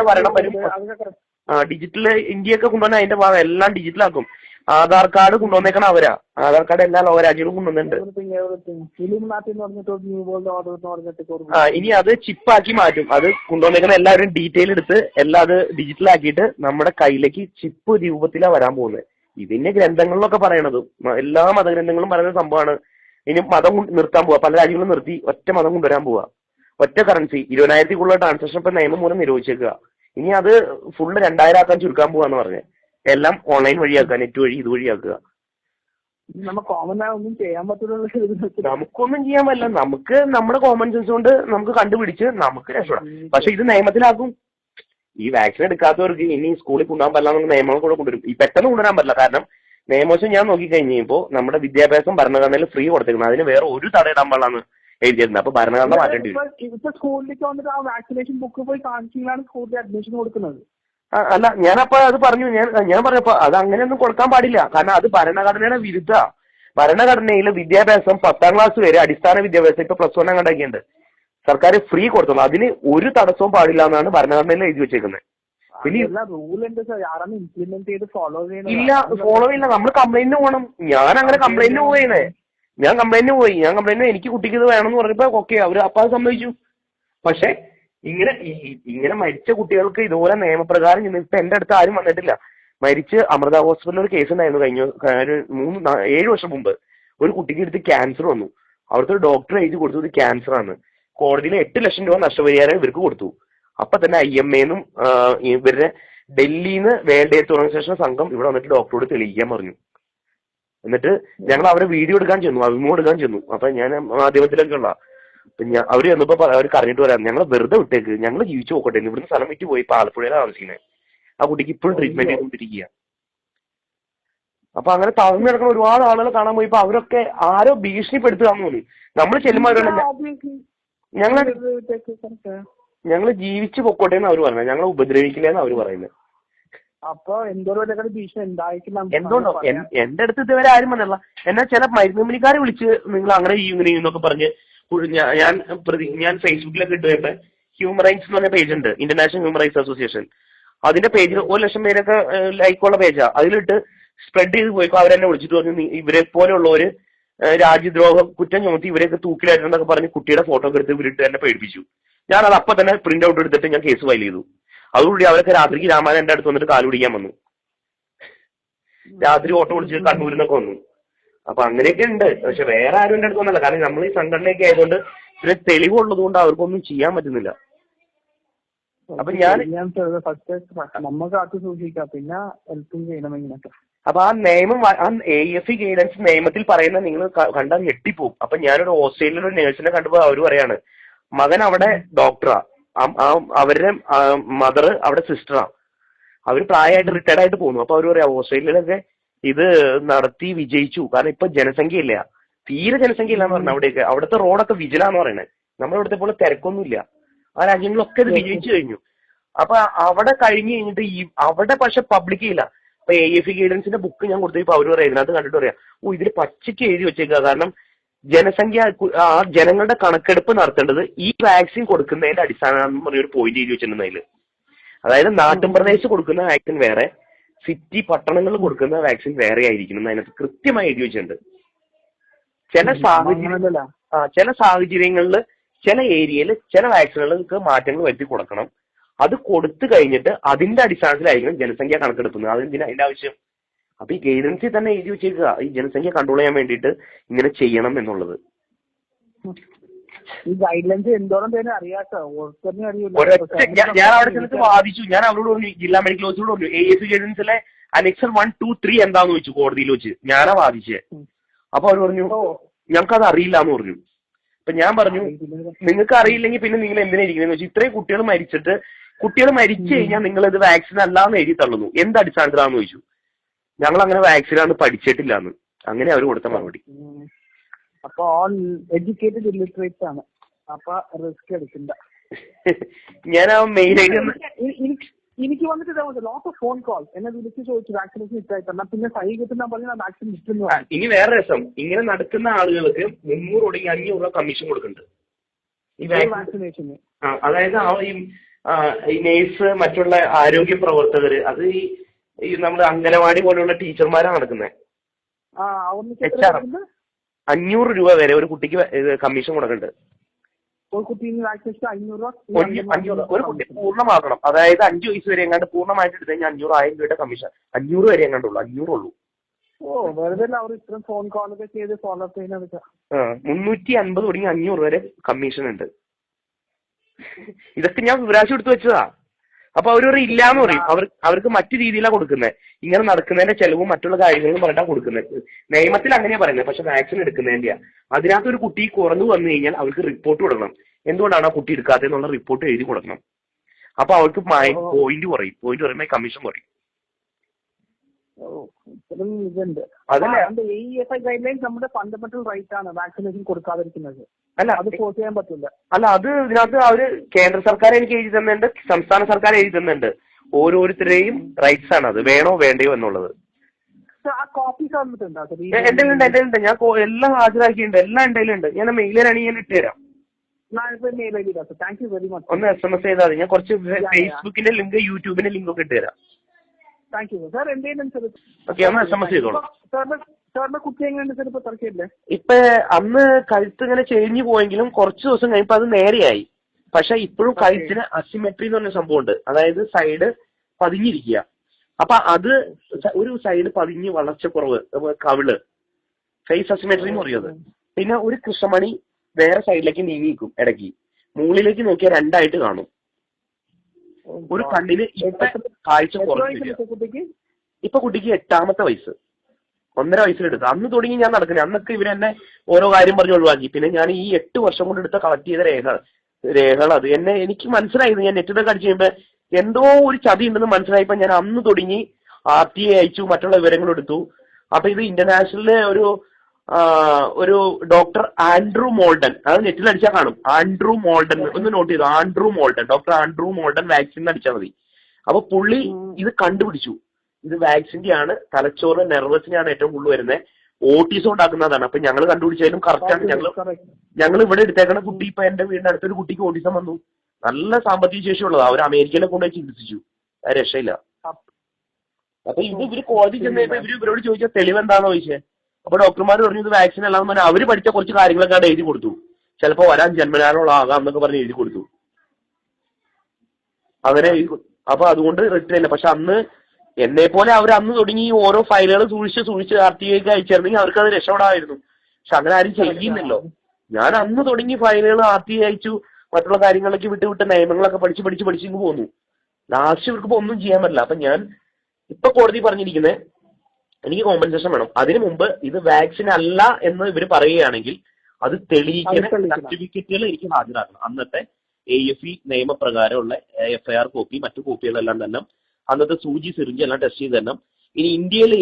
ഭരണം വരും. ഡിജിറ്റൽ ഇന്ത്യയൊക്കെ കൊണ്ടുവന്നാൽ അതിന്റെ ഭാഗം എല്ലാം ഡിജിറ്റലാക്കും. ആധാർ കാർഡ് കൊണ്ടുവന്നേക്കണം അവരാ. ആധാർ കാർഡ് എല്ലാ ലോകരാജ്യങ്ങളും കൊണ്ടുവന്നിട്ടുണ്ട്. ഇനി അത് ചിപ്പാക്കി മാറ്റും. അത് കൊണ്ടുവന്നേക്കുന്ന എല്ലാവരും ഡീറ്റെയിൽ എടുത്ത് എല്ലാം അത് ഡിജിറ്റൽ ആക്കിയിട്ട് നമ്മുടെ കയ്യിലേക്ക് ചിപ്പ് രൂപത്തിലാണ് വരാൻ പോകുന്നത്. ഇതിന്റെ ഗ്രന്ഥങ്ങളിലൊക്കെ പറയണത്, എല്ലാ മതഗ്രന്ഥങ്ങളും പറയുന്ന സംഭവമാണ്. ഇനി മതം നിർത്താൻ പോവാ, പല രാജ്യങ്ങളും നിർത്തി ഒറ്റ മതം കൊണ്ടുവരാൻ പോവാ, ഒറ്റ കറൻസി. 20,000 ട്രാൻസാക്ഷൻ ഇപ്പൊ നിയമം മൂലം നിരോധിച്ചേക്കുക. ഇനി അത് ഫുള്ള് 2,000 ആക്കാൻ ചുരുക്കാൻ പോവാന്ന് പറഞ്ഞ് എല്ലാം ഓൺലൈൻ വഴിയാക്കുക, നെറ്റ് വഴി ഇതുവഴിയാക്കുക. നമുക്കൊന്നും ചെയ്യാൻ പറ്റില്ല. നമുക്ക് നമ്മുടെ കോമൺ സെൻസ് കൊണ്ട് നമുക്ക് കണ്ടുപിടിച്ച് നമുക്ക് രക്ഷപ്പെടാം. പക്ഷെ ഇത് നിയമത്തിലാക്കും. ഈ വാക്സിൻ എടുക്കാത്തവർക്ക് ഇനി സ്കൂളിൽ കൊണ്ടുപോകാൻ പറ്റില്ല നിയമങ്ങൾ കൂടെ കൊണ്ടുവരും. ഈ പെട്ടെന്ന് കൊണ്ടുവരാൻ പറ്റില്ല. കാരണം നിയമവശം ഞാൻ നോക്കിക്കഴിഞ്ഞപ്പോ നമ്മുടെ വിദ്യാഭ്യാസം ഭരണഘടനയിൽ ഫ്രീ കൊടുത്തിരിക്കുന്നത്, അതിന് വേറെ ഒരു തടയിടാൻ പാടില്ലാന്ന് എഴുതിയിട്ടുണ്ട്. അപ്പൊ ഭരണഘടന മാറ്റേണ്ടി വരും. ഇപ്പൊ സ്കൂളിലേക്ക് വന്നിട്ട് ആ വാക്സിനേഷൻ ബുക്ക് പോയി കാണിച്ചാണ് സ്കൂളിൽ അഡ്മിഷൻ കൊടുക്കുന്നത്. അല്ല, ഞാനപ്പോ അത് പറഞ്ഞു. ഞാൻ പറഞ്ഞപ്പോ അത് അങ്ങനെയൊന്നും കൊടുക്കാൻ പാടില്ല. കാരണം അത് ഭരണഘടനയുടെ വിരുദ്ധ. ഭരണഘടനയിൽ വിദ്യാഭ്യാസം 10ാം ക്ലാസ് വരെ അടിസ്ഥാന വിദ്യാഭ്യാസം ഇപ്പൊ +1 കണ്ടാക്കിയുണ്ട്. സർക്കാർ ഫ്രീ കൊടുത്തുള്ളൂ. അതിന് ഒരു തടസ്സവും പാടില്ല എന്നാണ് ഭരണഘടനയിൽ എഴുതി വെച്ചേക്കുന്നത്. ഇല്ല, ഫോളോ ചെയ്യില്ല. നമ്മൾ കംപ്ലൈന്റ് പോകണം. ഞാൻ അങ്ങനെ കംപ്ലൈന്റ് പോയേനെ. ഞാൻ കംപ്ലൈന്റ് എനിക്ക് കുട്ടിക്ക് ഇത് വേണമെന്ന് പറഞ്ഞപ്പോ ഓക്കെ അവര് അപ്പൊ അത് സമ്മതിച്ചു. പക്ഷെ ഇങ്ങനെ മരിച്ച കുട്ടികൾക്ക് ഇതുപോലെ നിയമപ്രകാരം ഇപ്പൊ എന്റെ അടുത്ത് ആരും വന്നിട്ടില്ല. മരിച്ച് അമൃത ഹോസ്പിറ്റലിൽ ഒരു കേസ് ഉണ്ടായിരുന്നു കഴിഞ്ഞ 7 വർഷം മുമ്പ്. ഒരു കുട്ടിക്ക് എടുത്ത് ക്യാൻസർ വന്നു. അവിടുത്തെ ഒരു ഡോക്ടർ എഴുതി കൊടുത്തു ഇത് ക്യാൻസർ ആണ്. കോടതിയിൽ 8 ലക്ഷം രൂപ നഷ്ടപരിഹാരം ഇവർക്ക് കൊടുത്തു. അപ്പൊ തന്നെ IMAന്നും ഇവരുടെ ഡൽഹിന്ന് വേൾഡ് ഹെൽത്ത് ഓർഗനൈസേഷൻ സംഘം ഇവിടെ വന്നിട്ട് ഡോക്ടറോട് തെളിയിക്കാൻ പറഞ്ഞു. എന്നിട്ട് ഞങ്ങൾ അവരെ വീഡിയോ എടുക്കാൻ ചെന്നു, അഭിമുഖം എടുക്കാൻ ചെന്നു. അപ്പൊ ഞാൻ മാധ്യമത്തിലൊക്കെ ഉള്ള അവര് ചെന്നപ്പോ അവർ കറിഞ്ഞിട്ട് പറയാം, ഞങ്ങൾ വെറുതെ വിട്ടേക്ക്, ഞങ്ങൾ ജീവിച്ചു നോക്കട്ടെ. ഇവിടുന്ന് സ്ഥലം വിറ്റ് പോയി ഇപ്പൊ ആലപ്പുഴയിലാണ് താമസിക്കുന്നത്. ആ കുട്ടിക്ക് ഇപ്പോഴും ട്രീറ്റ്മെന്റ് ചെയ്തുകൊണ്ടിരിക്കുക. അപ്പൊ അങ്ങനെ തളർന്നു കിടക്കുന്ന ഒരുപാട് ആളുകൾ കാണാൻ പോയി. ഇപ്പൊ അവരൊക്കെ ആരോ ഭീഷണിപ്പെടുത്തുകയെന്ന് തോന്നി. നമ്മൾ ചെല്ലുമ്പോൾ ഞങ്ങൾ ജീവിച്ചു പൊക്കോട്ടെ എന്ന് അവർ പറഞ്ഞത്, ഞങ്ങളെ ഉപദ്രവിക്കില്ലെന്ന് അവർ പറയുന്നത്. അപ്പൊ എന്തുകൊണ്ടോ എന്റെ അടുത്ത് ഇതുവരെ ആരും വന്നില്ല. എന്നാൽ ചില മരുന്ന് കമ്പനിക്കാരെ വിളിച്ച് നിങ്ങൾ അങ്ങനെ ഇങ്ങനെ എന്നൊക്കെ പറഞ്ഞ് ഞാൻ ഫേസ്ബുക്കിലൊക്കെ ഇട്ട് പോയപ്പോ ഹ്യൂമൻ റൈറ്റ്സ് എന്ന് പറഞ്ഞ പേജ് ഉണ്ട്, ഇന്റർനാഷണൽ ഹ്യൂമൻ റൈറ്റ്സ് അസോസിയേഷൻ. അതിന്റെ പേജിൽ 1 ലക്ഷം പേരൊക്കെ ലൈക്കുള്ള പേജാ. അതിലിട്ട് സ്പ്രെഡ് ചെയ്ത് പോയപ്പോ അവരെന്നെ വിളിച്ചിട്ട് പറഞ്ഞു ഇവരെ പോലെയുള്ളവര് രാജ്യദ്രോഹ കുറ്റം ചുമത്തി ഇവരെയൊക്കെ തൂക്കിലായിട്ടെന്നൊക്കെ പറഞ്ഞ് കുട്ടിയുടെ ഫോട്ടോ ഒക്കെ എടുത്ത് ഇവരിട്ട് തന്നെ പേടിപ്പിച്ചു. ഞാനത് അപ്പൊ തന്നെ പ്രിന്റ് ഔട്ട് എടുത്തിട്ട് ഞാൻ കേസ് ഫയൽ ചെയ്തു. അതുകൂടി അവരൊക്കെ രാത്രിക്ക് രാമായണം എന്റെ അടുത്ത് വന്നിട്ട് കാല് പിടിക്കാൻ വന്നു. രാത്രി ഓട്ടോ വിളിച്ച് കണ്ണൂരിൽ നിന്നൊക്കെ വന്നു. അപ്പൊ അങ്ങനെയൊക്കെ ഉണ്ട്. പക്ഷെ വേറെ ആരും എന്റെ അടുത്ത് വന്നല്ല. കാരണം നമ്മൾ ഈ സംഘടനയൊക്കെ ആയതുകൊണ്ട് ഇതിന് തെളിവുള്ളത് കൊണ്ട് അവർക്കൊന്നും ചെയ്യാൻ പറ്റുന്നില്ല. അപ്പൊ അപ്പൊ ആ നിയമം AFE ഗൈഡൻസ് നിയമത്തിൽ പറയുന്ന നിങ്ങൾ കണ്ടാൽ ഞെട്ടിപ്പോവും. അപ്പൊ ഞാനൊരു ഓസ്ട്രേലിയയിലെ ഒരു നേഴ്സിനെ കണ്ടപ്പോ അവര് പറയാണ്, മകൻ അവിടെ ഡോക്ടറാ, അവരുടെ മദർ അവിടെ സിസ്റ്ററാ, അവര് പ്രായമായിട്ട് റിട്ടയർഡ് ആയിട്ട് പോകുന്നു. അപ്പൊ അവര് പറയാ ഓസ്ട്രേലിയയിലൊക്കെ ഇത് നടത്തി വിജയിച്ചു. കാരണം ഇപ്പൊ ജനസംഖ്യ ഇല്ല, തീരെ ജനസംഖ്യ ഇല്ലാന്ന് പറഞ്ഞ അവിടെയൊക്കെ. അവിടുത്തെ റോഡൊക്കെ വിജിലാന്ന് പറയണേ. നമ്മുടെ ഇവിടുത്തെ പോലെ തിരക്കൊന്നുമില്ല. ആ രാജ്യങ്ങളൊക്കെ ഇത് വിജയിച്ചു കഴിഞ്ഞു. അപ്പൊ അവിടെ കഴിഞ്ഞ് കഴിഞ്ഞിട്ട് അവിടെ പക്ഷെ പബ്ലിക് ഇല്ല. അപ്പൊ AFE ഗൈഡൻസിന്റെ ബുക്ക് ഞാൻ കൊടുത്തപ്പോ അവര് പറയാം, ഇതിനകത്ത് കണ്ടിട്ട് പറയാം, ഇതിൽ പച്ചയ്ക്ക് എഴുതി വെച്ചേക്കുക. കാരണം ജനസംഖ്യ, ആ ജനങ്ങളുടെ കണക്കെടുപ്പ് നടത്തേണ്ടത് ഈ വാക്സിൻ കൊടുക്കുന്നതിന്റെ അടിസ്ഥാനം പറഞ്ഞൊരു പോയിന്റ് എഴുതി വെച്ചിട്ടുണ്ടെങ്കിൽ, അതായത് നാട്ടുപ്രദേശത്ത് കൊടുക്കുന്ന വാക്സിൻ വേറെ, സിറ്റി പട്ടണങ്ങളിൽ കൊടുക്കുന്ന വാക്സിൻ വേറെ ആയിരിക്കണം. അതിനകത്ത് കൃത്യമായി എഴുതി വെച്ചിട്ടുണ്ട്. ചില സാഹചര്യങ്ങളിൽ ചില ഏരിയയിൽ ചില വാക്സിനുകൾക്ക് മാറ്റങ്ങൾ വരുത്തി കൊടുക്കണം. അത് കൊടുത്തു കഴിഞ്ഞിട്ട് അതിന്റെ അടിസ്ഥാനത്തിലായിരിക്കണം ജനസംഖ്യ കണക്കെടുക്കുന്നത്. അതെന്തിനാ അതിന്റെ ആവശ്യം? അപ്പൊ ഈ ഗൈഡൻസിൽ തന്നെ എഴുതി വെച്ചേക്കുക ഈ ജനസംഖ്യ കൺട്രോൾ ചെയ്യാൻ വേണ്ടിയിട്ട് ഇങ്ങനെ ചെയ്യണം എന്നുള്ളത്. ഈ ഗൈഡ്ലൈൻസ് എന്തോരം പേര് അറിയാട്ടോ? ഞാൻ അവിടെ ചെന്നിട്ട് വാദിച്ചു. ഞാൻ അവരോട് പറഞ്ഞു, ജില്ലാ മെഡിക്കൽ ഓഫീസറോട് പറഞ്ഞു, AFE ഗൈഡൻസിലെ അനെക്സർ 1, 2, 3 എന്താന്ന് ചോദിച്ചു കോടതിയിൽ വെച്ച്. ഞാനാ വാദിച്ചേ. അപ്പൊ അവർ പറഞ്ഞു ഞങ്ങൾക്കത് അറിയില്ല എന്ന് പറഞ്ഞു. അപ്പൊ ഞാൻ പറഞ്ഞു, നിങ്ങൾക്ക് അറിയില്ലെങ്കിൽ പിന്നെ നിങ്ങൾ എന്തിനാ ഇരിക്കുന്നത് വെച്ചാൽ, ഇത്രയും കുട്ടികൾ മരിച്ചു കഴിഞ്ഞാൽ നിങ്ങൾ ഇത് വാക്സിൻ അല്ലാന്ന് എഴുതി തള്ളുന്നു, എന്ത് അടിസ്ഥാനത്തിലാന്ന് ചോദിച്ചു. ഞങ്ങൾ അങ്ങനെ വാക്സിനാന്ന് പഠിച്ചിട്ടില്ല എന്ന്. അങ്ങനെ അവർ കൊടുത്ത മറുപടി. അപ്പൊ ഓൾ എഡ്യൂക്കേറ്റഡ് ഇല്ലിറ്ററേറ്റ്സ് ആണ്. അപ്പൊ റിസ്ക് എടുക്കണ്ട. ഞാൻ ആ മെയിൽ എനിക്ക് വന്നിട്ട് ലോട്ട് ഓഫ് ഫോൺ കോൾ എന്നെ വിളിച്ച് ചോദിച്ചു വാക്സിനേഷൻ ഇട്ടായിട്ടല്ല. പിന്നെ സൈ കിട്ടുന്ന പറഞ്ഞാൽ വാക്സിൻ ഇട്ടുന്നു. ഇനി വേറെ രസം, ഇങ്ങനെ നടക്കുന്ന ആളുകൾക്ക് 300 തുടങ്ങി 500 രൂപ കമ്മീഷൻ കൊടുക്കുന്നുണ്ട് ഈ വാക്സിനേഷന്. അതായത് ഈ നേഴ്സ്, മറ്റുള്ള ആരോഗ്യ പ്രവർത്തകര്, അത് ഈ നമ്മുടെ അംഗനവാടി പോലെയുള്ള ടീച്ചർമാരാണ് നടക്കുന്നത്. 500 രൂപ വരെ ഒരു കുട്ടിക്ക് കമ്മീഷൻ കൊടുക്കുന്നുണ്ട്. ഒരു കുട്ടീന് വാക്സിനേഷൻ 500 രൂപ. ഒരു കുട്ടി പൂർണ്ണമാക്കണം. അതായത് 5 വയസ്സ് വരെ എങ്ങാണ്ട് പൂർണ്ണമായിട്ട് എടുത്തു കഴിഞ്ഞാൽ 500,000 രൂപയുടെ കമ്മീഷൻ. 500 വരെ എങ്ങാണ്ടുള്ളൂ, 500 ഉള്ളൂ. വെറുതെ അവർ ഇത്രയും ഫോൺ കോളൊക്കെ ചെയ്ത് ഫോളോ അപ്പ് ചെയ്യുന്നത്. 350 തുടങ്ങി 500 വരെ കമ്മീഷൻ ഉണ്ട്. ഇതൊക്കെ ഞാൻ വിവരാശം എടുത്ത് വെച്ചതാ. അപ്പൊ അവരൊരു ഇല്ലാന്ന് പറയും. അവർക്ക് മറ്റു രീതിയിലാണ് കൊടുക്കുന്നത്. ഇങ്ങനെ നടക്കുന്നതിന്റെ ചെലവും മറ്റുള്ള കാര്യങ്ങളും പറഞ്ഞാൽ കൊടുക്കുന്നത്. നിയമത്തിൽ അങ്ങനെയാ പറയുന്നത്. പക്ഷെ വാക്സിൻ എടുക്കുന്നതിന്റെയാ. അതിനകത്ത് ഒരു കുട്ടി കുറഞ്ഞു വന്നു കഴിഞ്ഞാൽ അവർക്ക് റിപ്പോർട്ട് കൊടുക്കണം. എന്തുകൊണ്ടാണ് ആ കുട്ടി എടുക്കാത്തതെന്നുള്ള റിപ്പോർട്ട് എഴുതി കൊടുക്കണം. അപ്പൊ അവർക്ക് പോയിന്റ് കുറയും. പോയിന്റ് പറയുമ്പോൾ കമ്മീഷൻ കുറയും. നമ്മുടെ ഫണ്ടമെന്റൽ റൈറ്റ് ആണ് വാക്സിനേഷൻ കൊടുക്കാതിരിക്കുന്നത്. അല്ല, അത് ഫോഴ്സ് ചെയ്യാൻ പറ്റില്ല. അല്ല, അത് ഇതിനകത്ത് അവര് കേന്ദ്ര സർക്കാർ എനിക്ക് എഴുതി തന്നുണ്ട്, സംസ്ഥാന സർക്കാർ എഴുതി തന്നുണ്ട്. ഓരോരുത്തരുടെയും റൈറ്റ്സ് ആണ് അത്, വേണോ വേണ്ടയോ എന്നുള്ളത്. എന്റെ ഉണ്ട്. ഞാൻ എല്ലാം ഹാജരാക്കിയിട്ടുണ്ട്. എല്ലാം എന്റെ കയ്യിലുണ്ട്. ഞാൻ മെയിലിലാണെങ്കിൽ ഞാൻ ഇട്ടുതരാം. ഒന്ന് SMS ചെയ്താൽ മതി. ഞാൻ കുറച്ച് ഫേസ്ബുക്കിന്റെ ലിങ്ക്, യൂട്യൂബിന്റെ ലിങ്ക് ഒക്കെ ഇട്ടുതരാം. ഇപ്പൊ അന്ന് കഴുത്ത് ഇങ്ങനെ ചെരിഞ്ഞു പോയെങ്കിലും കുറച്ച് ദിവസം കഴിഞ്ഞപ്പോ അത് നേരെയായി. പക്ഷെ ഇപ്പോഴും കഴുത്തിന് അസിമെട്രി എന്ന് പറഞ്ഞ സംഭവം ഉണ്ട്. അതായത് സൈഡ് പതിഞ്ഞിരിക്കുക. അപ്പൊ അത് ഒരു സൈഡ് പതിഞ്ഞ് വളർച്ചക്കുറവ്, കവിള്, ഫേസ് അസിമെട്രി എന്ന് പറയുന്നത്. പിന്നെ ഒരു കൃഷ്ണമണി വേറെ സൈഡിലേക്ക് നീങ്ങിക്കും. ഇടയ്ക്ക് മുകളിലേക്ക് നോക്കിയാൽ 2 ആയിട്ട് കാണും. ഒരു കണ്ണിന് ഇപ്പൊ കാഴ്ച കുറച്ചില്ല. ഇപ്പൊ കുട്ടിക്ക് 8ാമത്തെ വയസ്സ്, 1.5 വയസ്സിലെടുത്ത്. അന്ന് തുടങ്ങി ഞാൻ നടക്കുന്നത്. അന്നൊക്കെ ഇവരെന്നെ ഓരോ കാര്യം പറഞ്ഞ് ഒഴിവാക്കി. പിന്നെ ഞാൻ ഈ 8 വർഷം കൊണ്ട് എടുത്ത കളക്ട് ചെയ്ത രേഖകൾ അത് എനിക്ക് മനസ്സിലായത്. ഞാൻ നെറ്റിലൊക്കെ അടിച്ചു കഴിയുമ്പോ എന്തോ ഒരു ചതി ഉണ്ടെന്ന് മനസ്സിലായപ്പോ ഞാൻ അന്ന് തുടങ്ങി RTA അയച്ചു, മറ്റുള്ള വിവരങ്ങൾ എടുത്തു. അപ്പൊ ഇത് ഇന്റർനാഷണലിലെ ഒരു ഡോക്ടർ ആൻഡ്രൂ മോൾഡൻ, അത് നെറ്റിൽ അടിച്ചാൽ കാണും. ആൻഡ്രൂ മോൾഡൻ ഒന്ന് നോട്ട് ചെയ്തു. Andrew molten, doctor Andrew molten vaccine അടിച്ചാൽ മതി. അപ്പൊ പുള്ളി ഇത് കണ്ടുപിടിച്ചു. ഇത് വാക്സിന്റെ ആണ്, തലച്ചോറ് നെർവസിനെയാണ് ഏറ്റവും കൂടുതൽ വരുന്നത്, ഓട്ടീസം ഉണ്ടാക്കുന്നതാണ്. അപ്പൊ ഞങ്ങൾ കണ്ടുപിടിച്ചാലും കറക്റ്റാണ്. ഞങ്ങൾ ഇവിടെ എടുത്തേക്കണ കുട്ടി, ഇപ്പൊ എന്റെ വീടിന്റെ അടുത്തൊരു കുട്ടിക്ക് ഓട്ടീസം വന്നു. നല്ല സാമ്പത്തിക ശേഷിയുള്ളതാ. അവർ അമേരിക്കയിലെ കൊണ്ടുപോയി ചികിത്സിച്ചു, അത് രക്ഷയില്ല. അപ്പൊ ഇവര് കോടതി ചെന്നപ്പോ ഇവരോട് ചോദിച്ചാൽ തെളിവെന്താന്ന് ചോദിച്ചേ. അപ്പൊ ഡോക്ടർമാർ പറഞ്ഞു ഇത് വാക്സിൻ അല്ലാന്ന് പറഞ്ഞാൽ അവര് പഠിച്ച കുറച്ച് കാര്യങ്ങളൊക്കെ അവിടെ എഴുതി കൊടുത്തു. ചിലപ്പോ വരാൻ ജന്മനാനുള്ള ആകാം എന്നൊക്കെ പറഞ്ഞ് എഴുതി കൊടുത്തു. അങ്ങനെ അപ്പൊ അതുകൊണ്ട് റിട്ടേൺ ഇല്ല. പക്ഷെ അന്ന് എന്നെ പോലെ അവർ അന്ന് തുടങ്ങി ഓരോ ഫയലുകൾ സൂക്ഷിച്ച് RTIക്ക് അയച്ചിരുന്നെങ്കിൽ അവർക്ക് അത് രക്ഷപ്പെടാമായിരുന്നു. പക്ഷെ അങ്ങനെ ആരും ചെയ്യുന്നില്ലല്ലോ. ഞാൻ അന്ന് തുടങ്ങി ഫയലുകൾ RTI അയച്ചു, മറ്റുള്ള കാര്യങ്ങളൊക്കെ വിട്ട് നിയമങ്ങളൊക്കെ പഠിച്ച് പോന്നു. ലാസ്റ്റ് ഇവർക്ക് ഒന്നും ചെയ്യാൻ പറ്റില്ല. അപ്പൊ ഞാൻ ഇപ്പൊ കോടതി പറഞ്ഞിരിക്കുന്നത് എനിക്ക് കോമ്പൻസേഷൻ വേണം. അതിനു മുമ്പ് ഇത് വാക്സിൻ അല്ല എന്ന് ഇവർ പറയുകയാണെങ്കിൽ അത് തെളിയിക്കുന്ന സർട്ടിഫിക്കറ്റുകൾ എനിക്ക് ഹാജരാക്കണം. അന്നത്തെ AFE നിയമപ്രകാരമുള്ള FIR കോപ്പി, മറ്റു കോപ്പികളെല്ലാം തന്നെ അന്നത്തെ സൂചി സിറിഞ്ച് എല്ലാം ടെസ്റ്റ് ചെയ്ത് തന്നെ. ഇനി ഇന്ത്യയിൽ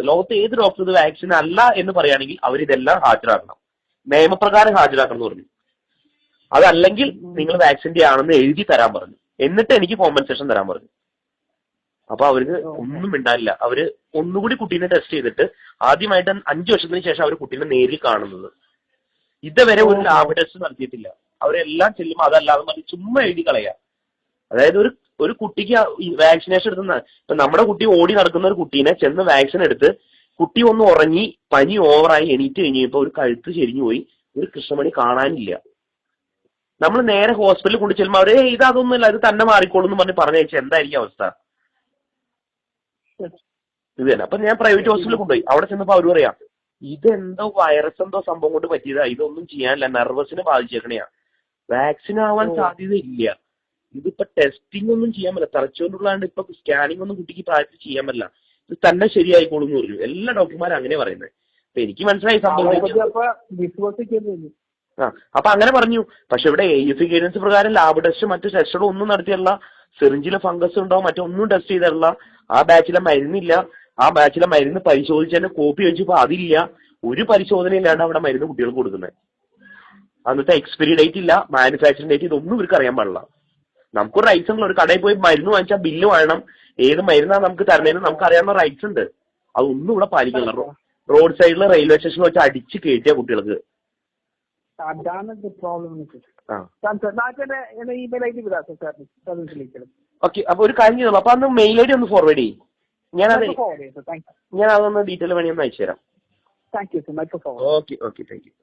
ലോകത്തെ ഏത് ഡോക്ടർ ഇത് വാക്സിൻ അല്ല എന്ന് പറയുകയാണെങ്കിൽ അവരിതെല്ലാം ഹാജരാക്കണം, നിയമപ്രകാരം ഹാജരാക്കണം എന്ന് പറഞ്ഞു. അതല്ലെങ്കിൽ നിങ്ങൾ വാക്സിന്റെ ആണെന്ന് എഴുതി തരാൻ പറഞ്ഞു. എന്നിട്ട് എനിക്ക് കോമ്പൻസേഷൻ തരാൻ പറഞ്ഞു. അപ്പൊ അവർക്ക് ഒന്നും മിണ്ടാനില്ല. അവര് ഒന്നുകൂടി കുട്ടീനെ ടെസ്റ്റ് ചെയ്തിട്ട് ആദ്യമായിട്ട് 5 വർഷത്തിന് ശേഷം അവർ കുട്ടീനെ നേരിൽ കാണുന്നത്. ഇതുവരെ ഒരു ലാബ് ടെസ്റ്റ് നടത്തിയിട്ടില്ല. അവരെല്ലാം ചെല്ലുമ്പോൾ അതല്ലാതെ പറഞ്ഞ് ചുമ്മാ എഴുതി കളയാ. അതായത് ഒരു കുട്ടിക്ക് വാക്സിനേഷൻ എടുക്കുന്ന, ഇപ്പൊ നമ്മുടെ കുട്ടി ഓടി നടക്കുന്ന ഒരു കുട്ടീനെ ചെന്ന് വാക്സിൻ എടുത്ത് കുട്ടി ഒന്ന് ഉറങ്ങി പനി ഓവറായി എണീറ്റ് കഴിഞ്ഞപ്പോ ഒരു കഴുത്ത് ചെരിഞ്ഞു പോയി, ഒരു കൃഷ്ണമണി കാണാനില്ല. നമ്മൾ നേരെ ഹോസ്പിറ്റലിൽ കൊണ്ടു ചെല്ലുമ്പോൾ അവരെ ഇതൊന്നുമില്ല, ഇത് തന്നെ മാറിക്കോളൂ എന്ന് പറഞ്ഞ് പറഞ്ഞയച്ചാൽ എന്തായിരിക്കും അവസ്ഥ? ഇത് തന്നെ. അപ്പൊ ഞാൻ പ്രൈവറ്റ് ഹോസ്പിറ്റലിൽ കൊണ്ടുപോയി. അവിടെ ചെന്നപ്പോ അവർ പറയാം ഇതെന്തോ വൈറസ് എന്തോ സംഭവം കൊണ്ട് പറ്റിയതാ, ഇതൊന്നും ചെയ്യാനില്ല, നെർവസിനെ ബാധിച്ചേക്കണെയാ, വാക്സിൻ ആവാൻ സാധ്യതയില്ല, ഇതിപ്പോ ടെസ്റ്റിംഗ് ഒന്നും ചെയ്യാൻ പറ്റില്ല, തലച്ചോറിനുള്ളതാണ്ട് ഇപ്പൊ സ്കാനിങ് ഒന്നും കുട്ടിക്ക് പ്രായത്തിൽ ചെയ്യാൻ പറ്റില്ല, ഇത് തന്നെ ശരിയായിക്കോളും എന്ന് പറഞ്ഞു. എല്ലാ ഡോക്ടർമാരും അങ്ങനെ പറയുന്നത്. അപ്പൊ എനിക്ക് മനസ്സിലായി സംഭവം. അപ്പൊ അങ്ങനെ പറഞ്ഞു. പക്ഷെ ഇവിടെ AFE ഗൈഡൻസ് പ്രകാരം ലാബ് ടെസ്റ്റ് മറ്റു ടെസ്റ്റുകളും ഒന്നും നടത്തിയല്ല, സിറിഞ്ചിലെ ഫംഗസ് ഉണ്ടോ മറ്റൊന്നും ടെസ്റ്റ് ചെയ്തല്ല, ആ ബാച്ചിലെ മരുന്നില്ല, ആ ബാച്ചിലെ മരുന്ന് പരിശോധിച്ചതിന്റെ കോപ്പി വെച്ചപ്പോ അതില്ല, ഒരു പരിശോധന ഇല്ലാണ്ട് അവിടെ മരുന്ന് കുട്ടികൾക്ക് കൊടുക്കുന്നത്. അന്നത്തെ എക്സ്പയറി ഡേറ്റ് ഇല്ല, മാനുഫാക്ചറിംഗ് ഡേറ്റ്, ഇതൊന്നും ഇവർക്ക് അറിയാൻ പാടില്ല. നമുക്കൊരു റൈറ്റ്സ് ഉണ്ടല്ലോ, ഒരു കടയിൽ പോയി മരുന്ന് വാങ്ങിച്ചാൽ ബില്ല് വേണം, ഏത് മരുന്നാണ് നമുക്ക് തരണേന്ന് നമുക്ക് അറിയാനുള്ള റൈറ്റ്സ് ഉണ്ട്. അതൊന്നും ഇവിടെ പാലിക്കില്ല. റോഡ് സൈഡിൽ റെയിൽവേ സ്റ്റേഷനിൽ വെച്ച് അടിച്ച് കയറ്റിയ കുട്ടികൾക്ക്. ഓക്കെ, അപ്പൊ ഒരു കാര്യം ചെയ്തോളൂ. അപ്പൊ അന്ന് മെയിൽ ID ഒന്ന് ഫോർവേഡ് ചെയ്യും. ഞാൻ അതൊന്ന് ഡീറ്റെയിൽ വേണമെങ്കിൽ ഒന്ന് അയച്ചു തരാം. Thank you. Okay, thank you.